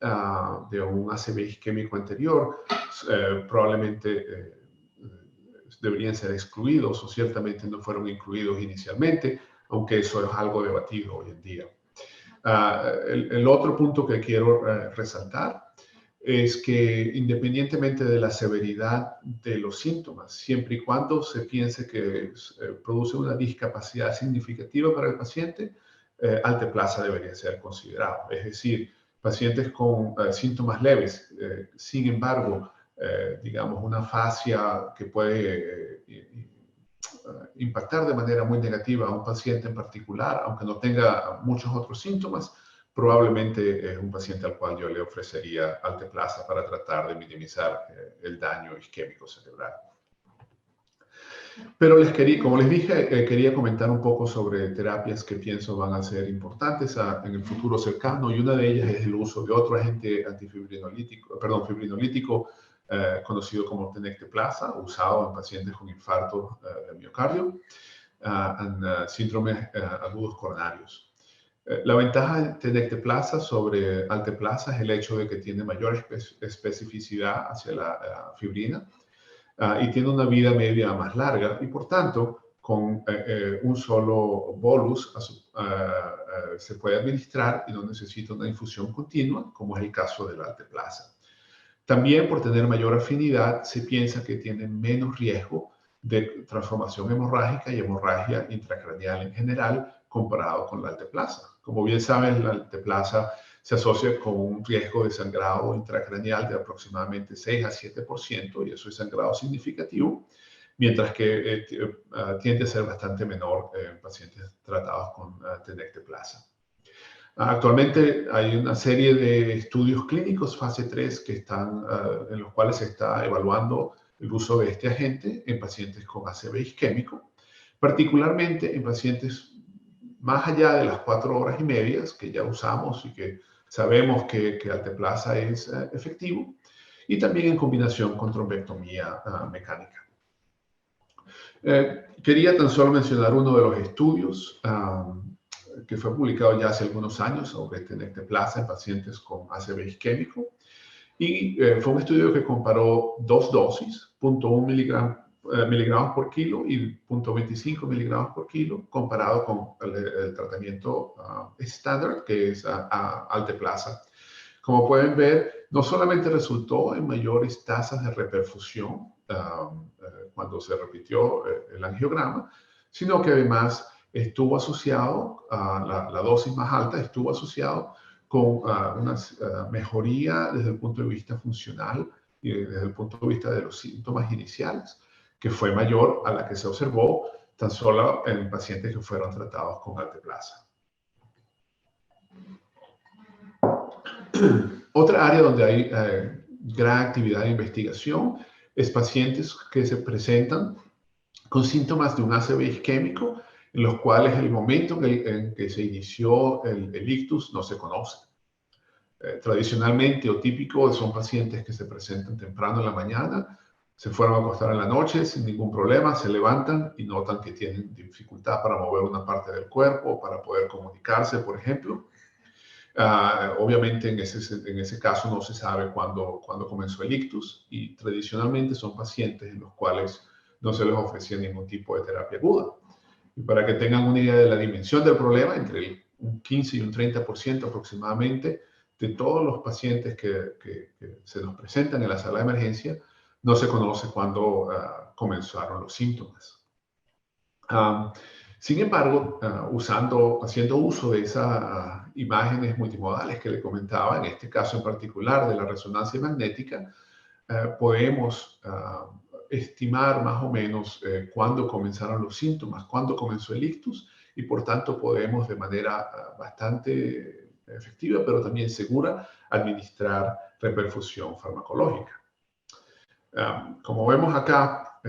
de un ACV isquémico anterior, probablemente deberían ser excluidos o ciertamente no fueron incluidos inicialmente, aunque eso es algo debatido hoy en día. El otro punto que quiero resaltar es que independientemente de la severidad de los síntomas, siempre y cuando se piense que produce una discapacidad significativa para el paciente, alteplasa debería ser considerado. Es decir, pacientes con síntomas leves, sin embargo, digamos, una fascia que puede impactar de manera muy negativa a un paciente en particular, aunque no tenga muchos otros síntomas, probablemente es un paciente al cual yo le ofrecería alteplasa para tratar de minimizar el daño isquémico cerebral. Pero como les dije, quería comentar un poco sobre terapias que pienso van a ser importantes en el futuro cercano, y una de ellas es el uso de otro agente fibrinolítico conocido como tenecteplasa, usado en pacientes con infarto de miocardio, en síndromes agudos coronarios. La ventaja de tenecteplasa sobre alteplasa es el hecho de que tiene mayor especificidad hacia la fibrina y tiene una vida media más larga, y por tanto, con un solo bolus se puede administrar y no necesita una infusión continua, como es el caso de la alteplasa. También, por tener mayor afinidad, se piensa que tiene menos riesgo de transformación hemorrágica y hemorragia intracraneal en general comparado con la alteplasa. Como bien saben, la alteplasa se asocia con un riesgo de sangrado intracraneal de aproximadamente 6 a 7%, y eso es sangrado significativo, mientras que tiende a ser bastante menor en pacientes tratados con tenecteplasa. Actualmente hay una serie de estudios clínicos fase 3 en los cuales se está evaluando el uso de este agente en pacientes con ACV isquémico, particularmente en pacientes más allá de las 4 horas y media que ya usamos y que sabemos que alteplasa es efectivo, y también en combinación con trombectomía mecánica. Quería tan solo mencionar uno de los estudios que fue publicado ya hace algunos años sobre tenecteplasa en pacientes con ACV isquémico, y fue un estudio que comparó 2 dosis, 0.1 miligramos por kilo y 0.25 miligramos por kilo, comparado con el tratamiento estándar, que es alteplasa. Como pueden ver, no solamente resultó en mayores tasas de reperfusión cuando se repitió el angiograma, sino que además estuvo asociado, la dosis más alta estuvo asociado con una mejoría desde el punto de vista funcional y desde el punto de vista de los síntomas iniciales, que fue mayor a la que se observó tan solo en pacientes que fueron tratados con alteplasa. Otra área donde hay gran actividad de investigación es pacientes que se presentan con síntomas de un ACV isquémico, en los cuales el momento en que se inició el ictus no se conoce. Tradicionalmente o típico son pacientes que se presentan temprano en la mañana, se fueron a acostar en la noche sin ningún problema, se levantan y notan que tienen dificultad para mover una parte del cuerpo, para poder comunicarse, por ejemplo. Obviamente en ese caso no se sabe cuándo comenzó el ictus, y tradicionalmente son pacientes en los cuales no se les ofrecía ningún tipo de terapia aguda. Y para que tengan una idea de la dimensión del problema, entre un 15 y un 30% aproximadamente de todos los pacientes que se nos presentan en la sala de emergencia no se conoce cuándo comenzaron los síntomas. Sin embargo, haciendo uso de esas imágenes multimodales que le comentaba, en este caso en particular de la resonancia magnética, podemos estimar más o menos cuándo comenzaron los síntomas, cuándo comenzó el ictus, y por tanto podemos de manera bastante efectiva, pero también segura, administrar reperfusión farmacológica. Como vemos acá,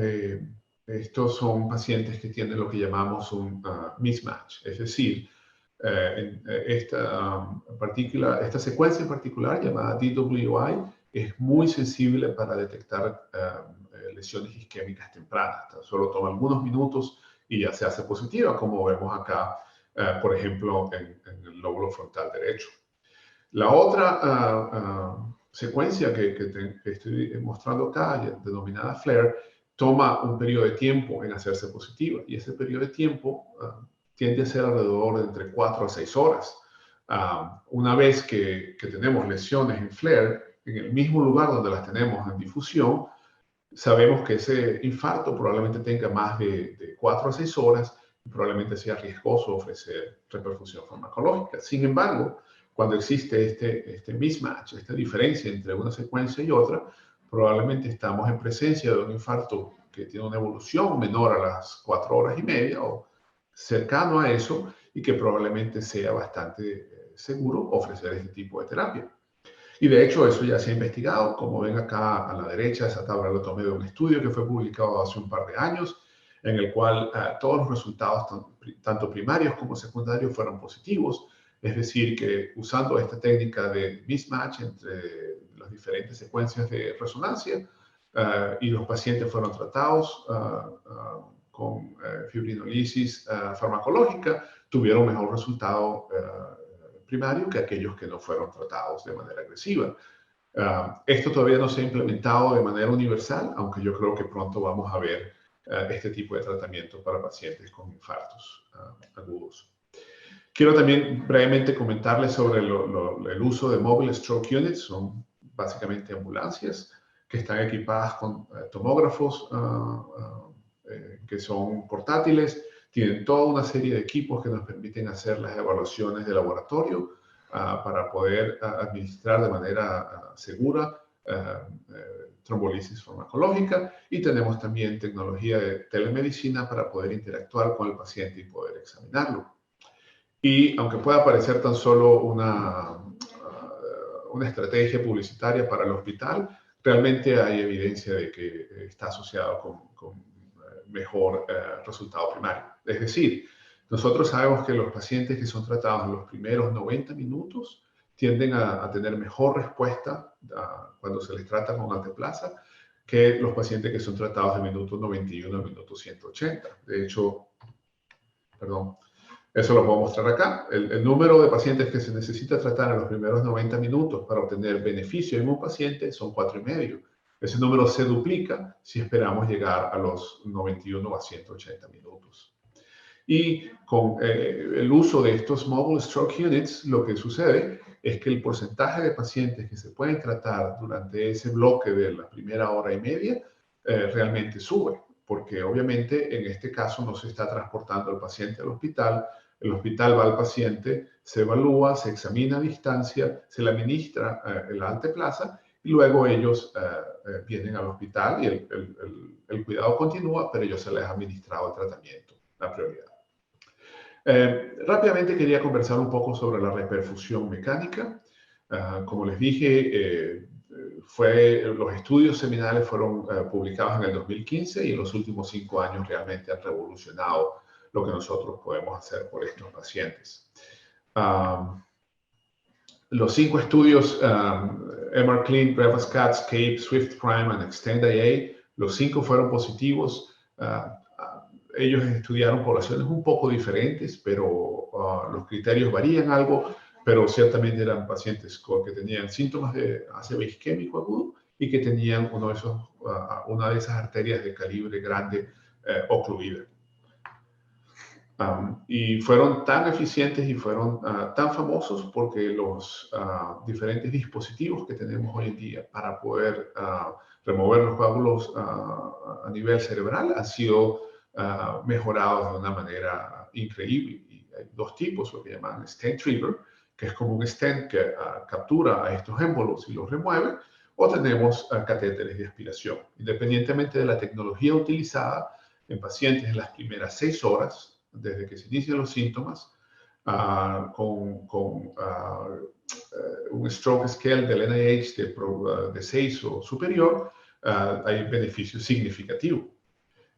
estos son pacientes que tienen lo que llamamos un mismatch, es decir, esta secuencia en particular llamada DWI es muy sensible para detectar lesiones isquémicas tempranas. Solo toma algunos minutos y ya se hace positiva, como vemos acá, por ejemplo, en el lóbulo frontal derecho. La otra secuencia que estoy mostrando acá, denominada FLAIR, toma un periodo de tiempo en hacerse positiva, y ese periodo de tiempo tiende a ser alrededor de entre 4 a 6 horas. Una vez que tenemos lesiones en FLAIR, en el mismo lugar donde las tenemos en difusión, sabemos que ese infarto probablemente tenga más de 4 a 6 horas y probablemente sea riesgoso ofrecer reperfusión farmacológica. Sin embargo, cuando existe este mismatch, esta diferencia entre una secuencia y otra, probablemente estamos en presencia de un infarto que tiene una evolución menor a las 4 horas y media o cercano a eso, y que probablemente sea bastante seguro ofrecer este tipo de terapia. Y de hecho eso ya se ha investigado. Como ven acá a la derecha, esa tabla lo tomé de un estudio que fue publicado hace un par de años, en el cual todos los resultados, tanto primarios como secundarios, fueron positivos. Es decir, que usando esta técnica de mismatch entre las diferentes secuencias de resonancia y los pacientes fueron tratados con fibrinolisis farmacológica, tuvieron mejor resultado primario que aquellos que no fueron tratados de manera agresiva. Esto todavía no se ha implementado de manera universal, aunque yo creo que pronto vamos a ver este tipo de tratamiento para pacientes con infartos agudos. Quiero también brevemente comentarles sobre el uso de Mobile Stroke Units. Son básicamente ambulancias que están equipadas con tomógrafos que son portátiles. Tienen toda una serie de equipos que nos permiten hacer las evaluaciones de laboratorio para poder administrar de manera segura trombolisis farmacológica, y tenemos también tecnología de telemedicina para poder interactuar con el paciente y poder examinarlo. Y aunque pueda parecer tan solo una estrategia publicitaria para el hospital, realmente hay evidencia de que está asociado con mejor resultado primario. Es decir, nosotros sabemos que los pacientes que son tratados en los primeros 90 minutos tienden a tener mejor respuesta cuando se les trata con alteplasa que los pacientes que son tratados de minuto 91 a minuto 180. De hecho, perdón, eso lo puedo mostrar acá. El número de pacientes que se necesita tratar en los primeros 90 minutos para obtener beneficio en un paciente son 4,5. Ese número se duplica si esperamos llegar a los 91 a 180 minutos. Y con el uso de estos Mobile Stroke Units, lo que sucede es que el porcentaje de pacientes que se pueden tratar durante ese bloque de la primera hora y media realmente sube, porque obviamente en este caso no se está transportando el paciente al hospital. El hospital va al paciente, se evalúa, se examina a distancia, se le administra el alteplasa y luego ellos vienen al hospital y el cuidado continúa, pero ellos se les ha administrado el tratamiento, la prioridad. Rápidamente quería conversar un poco sobre la reperfusión mecánica. Como les dije, los estudios seminales fueron publicados en el 2015 y en los últimos 5 años realmente han revolucionado lo que nosotros podemos hacer por estos pacientes. Los 5 estudios, MR-Clean, Brevas-CATS, CAPE, Swift Prime and Extend-IA, los 5 fueron positivos. Ellos estudiaron poblaciones un poco diferentes, pero los criterios varían algo, pero ciertamente eran pacientes que tenían síntomas de ACV isquémico agudo y que tenían una de esas arterias de calibre grande ocluida. Y fueron tan eficientes y fueron tan famosos porque los diferentes dispositivos que tenemos hoy en día para poder remover los coágulos a nivel cerebral han sido mejorados de una manera increíble. Y hay 2 tipos, lo que llaman stent retriever, que es como un stent que captura a estos émbolos y los remueve, o tenemos catéteres de aspiración. Independientemente de la tecnología utilizada, en pacientes en las primeras 6 horas, desde que se inician los síntomas, un stroke scale del NIH de 6 o superior, hay beneficio significativo.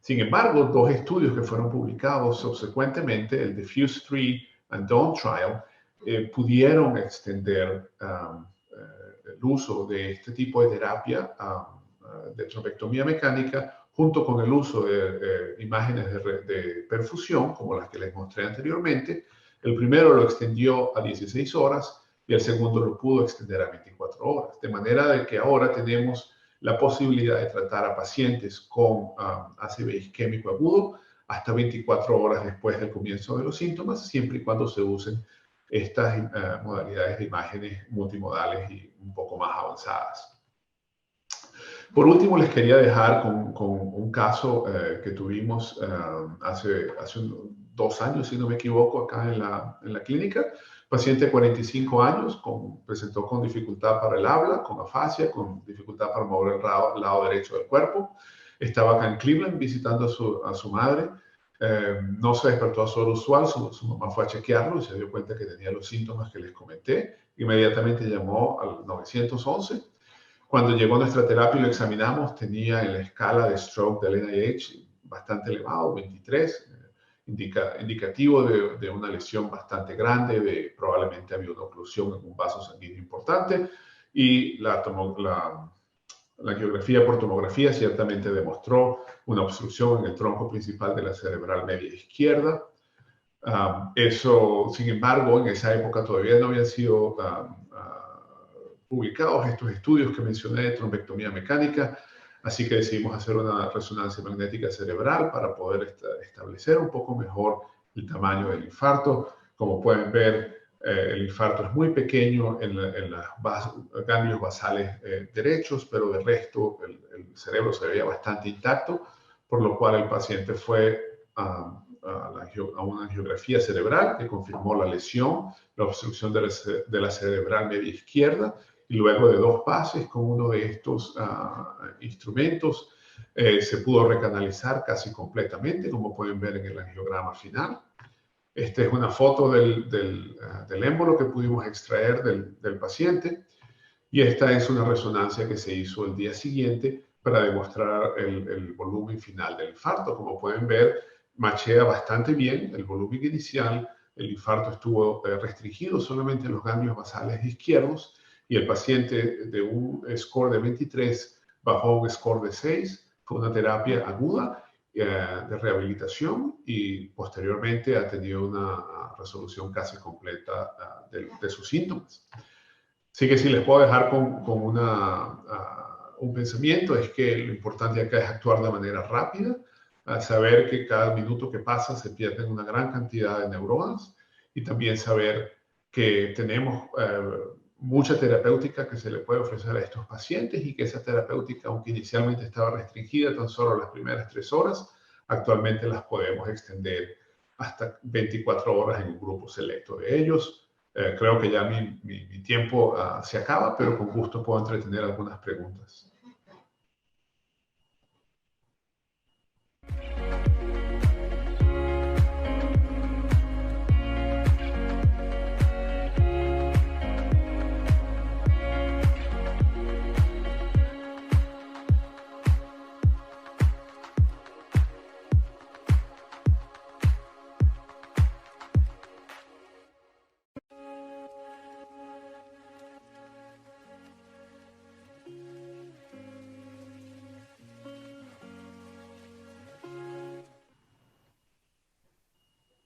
Sin embargo, dos estudios que fueron publicados subsecuentemente, el Diffuse 3 and Dawn Trial, pudieron extender el uso de este tipo de terapia de trombectomía mecánica junto con el uso de imágenes de perfusión, como las que les mostré anteriormente. El primero lo extendió a 16 horas y el segundo lo pudo extender a 24 horas. De manera de que ahora tenemos la posibilidad de tratar a pacientes con ACV isquémico agudo hasta 24 horas después del comienzo de los síntomas, siempre y cuando se usen estas modalidades de imágenes multimodales y un poco más avanzadas. Por último, les quería dejar con un caso que tuvimos hace 2 años, si no me equivoco, acá en la clínica. Paciente de 45 años, presentó con dificultad para el habla, con afasia, con dificultad para mover el lado derecho del cuerpo. Estaba acá en Cleveland visitando a su madre. No se despertó a su hora usual, su mamá fue a chequearlo y se dio cuenta que tenía los síntomas que les comenté. Inmediatamente llamó al 911. Cuando llegó a nuestra terapia y lo examinamos, tenía en la escala de stroke del NIH bastante elevado, 23, indicativo de una lesión bastante grande, probablemente había una oclusión en un vaso sanguíneo importante, y la angiografía por tomografía ciertamente demostró una obstrucción en el tronco principal de la cerebral media izquierda. Eso, sin embargo, en esa época todavía no habían sido publicados estos estudios que mencioné de trombectomía mecánica, así que decidimos hacer una resonancia magnética cerebral para poder establecer un poco mejor el tamaño del infarto. Como pueden ver, el infarto es muy pequeño en los ganglios basales derechos, pero de resto el cerebro se veía bastante intacto, por lo cual el paciente fue a una angiografía cerebral que confirmó la lesión, la obstrucción de la cerebral media izquierda, y luego de 2 pases con uno de estos instrumentos se pudo recanalizar casi completamente, como pueden ver en el angiograma final. Esta es una foto del émbolo que pudimos extraer del paciente, y esta es una resonancia que se hizo el día siguiente para demostrar el volumen final del infarto. Como pueden ver, machea bastante bien el volumen inicial. El infarto estuvo restringido solamente en los ganglios basales izquierdos, y el paciente de un score de 23 bajó a un score de 6. Fue una terapia aguda de rehabilitación y posteriormente ha tenido una resolución casi completa de sus síntomas. Así que si les puedo dejar con un pensamiento, es que lo importante acá es actuar de manera rápida, saber que cada minuto que pasa se pierden una gran cantidad de neuronas, y también saber que tenemos mucha terapéutica que se le puede ofrecer a estos pacientes, y que esa terapéutica, aunque inicialmente estaba restringida tan solo las primeras 3 horas, actualmente las podemos extender hasta 24 horas en un grupo selecto de ellos. Creo que ya mi tiempo se acaba, pero con gusto puedo entretener algunas preguntas.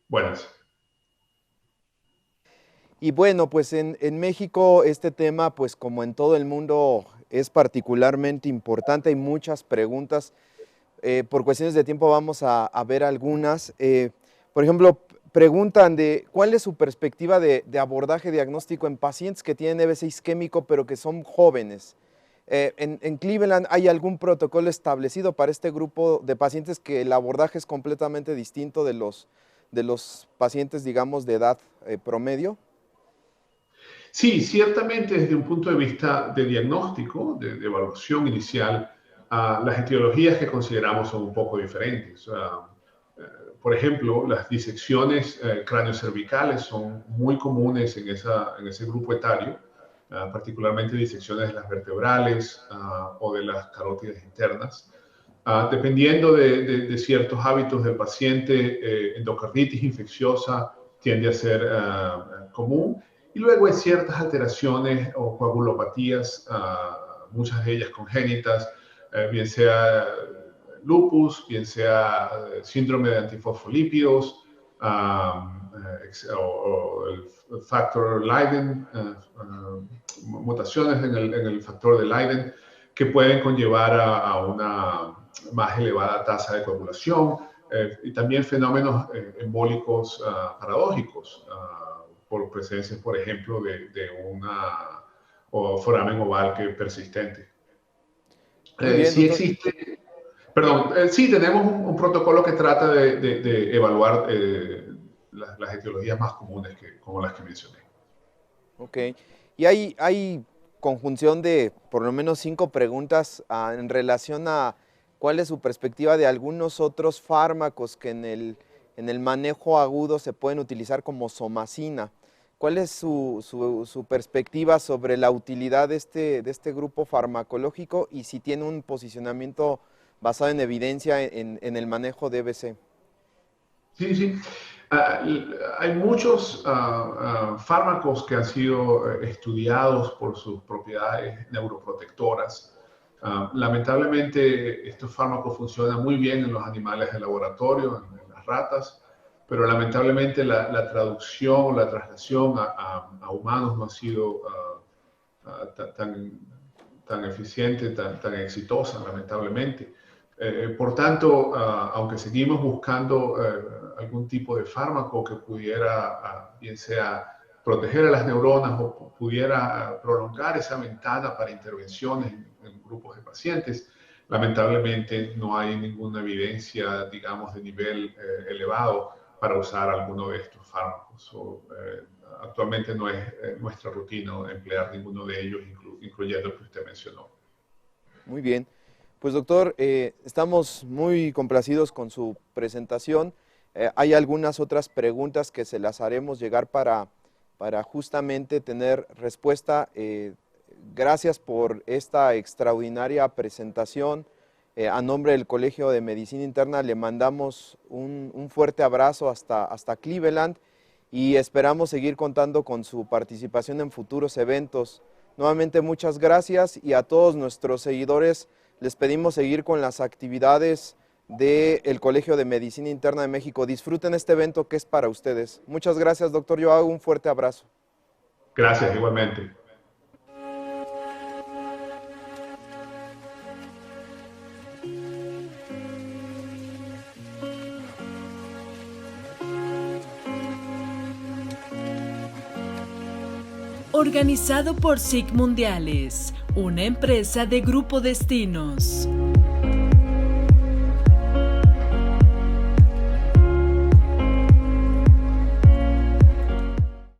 Buenas. Y bueno, pues en México este tema, pues como en todo el mundo, es particularmente importante. Hay muchas preguntas. Por cuestiones de tiempo vamos a ver algunas. Por ejemplo, preguntan de cuál es su perspectiva de abordaje diagnóstico en pacientes que tienen EBC isquémico pero que son jóvenes. En Cleveland, ¿hay algún protocolo establecido para este grupo de pacientes que el abordaje es completamente distinto de los pacientes, digamos, de edad promedio? Sí, ciertamente desde un punto de vista de diagnóstico, de evaluación inicial, las etiologías que consideramos son un poco diferentes. por ejemplo, las disecciones craneocervicales son muy comunes en ese grupo etario, particularmente disecciones de las vertebrales o de las carótidas internas. Dependiendo de ciertos hábitos del paciente, endocarditis infecciosa tiende a ser común. Y luego hay ciertas alteraciones o coagulopatías, muchas de ellas congénitas, bien sea lupus, bien sea síndrome de antifosfolípidos o el factor Leiden, mutaciones en el factor de Leiden que pueden conllevar a una más elevada tasa de coagulación y también fenómenos embólicos paradójicos por presencia, por ejemplo, de una foramen oval persistente. Sí existe, perdón, sí tenemos un protocolo que trata de evaluar las etiologías más comunes como las que mencioné. Ok, y hay conjunción de por lo menos 5 preguntas en relación a cuál es su perspectiva de algunos otros fármacos que en el manejo agudo se pueden utilizar como somacina. ¿Cuál es su perspectiva sobre la utilidad de este grupo farmacológico y si tiene un posicionamiento basado en evidencia en el manejo de EBC? Sí, sí. Hay muchos fármacos que han sido estudiados por sus propiedades neuroprotectoras. Lamentablemente, estos fármacos funcionan muy bien en los animales de laboratorio, en las ratas, pero lamentablemente la traducción, la traslación a humanos no ha sido tan eficiente, tan exitosa, lamentablemente. Por tanto, aunque seguimos buscando algún tipo de fármaco que pudiera, bien sea proteger a las neuronas o pudiera prolongar esa ventana para intervenciones en grupos de pacientes, lamentablemente no hay ninguna evidencia, digamos, de nivel elevado para usar alguno de estos fármacos. Actualmente no es nuestra rutina emplear ninguno de ellos, incluyendo el que usted mencionó. Muy bien. Pues doctor, estamos muy complacidos con su presentación. Hay algunas otras preguntas que se las haremos llegar para justamente tener respuesta. Gracias por esta extraordinaria presentación. A nombre del Colegio de Medicina Interna le mandamos un fuerte abrazo hasta Cleveland y esperamos seguir contando con su participación en futuros eventos. Nuevamente muchas gracias y a todos nuestros seguidores les pedimos seguir con las actividades del Colegio de Medicina Interna de México. Disfruten este evento que es para ustedes. Muchas gracias, doctor Joao. Un fuerte abrazo. Gracias, igualmente. Organizado por SIG Mundiales, una empresa de Grupo Destinos.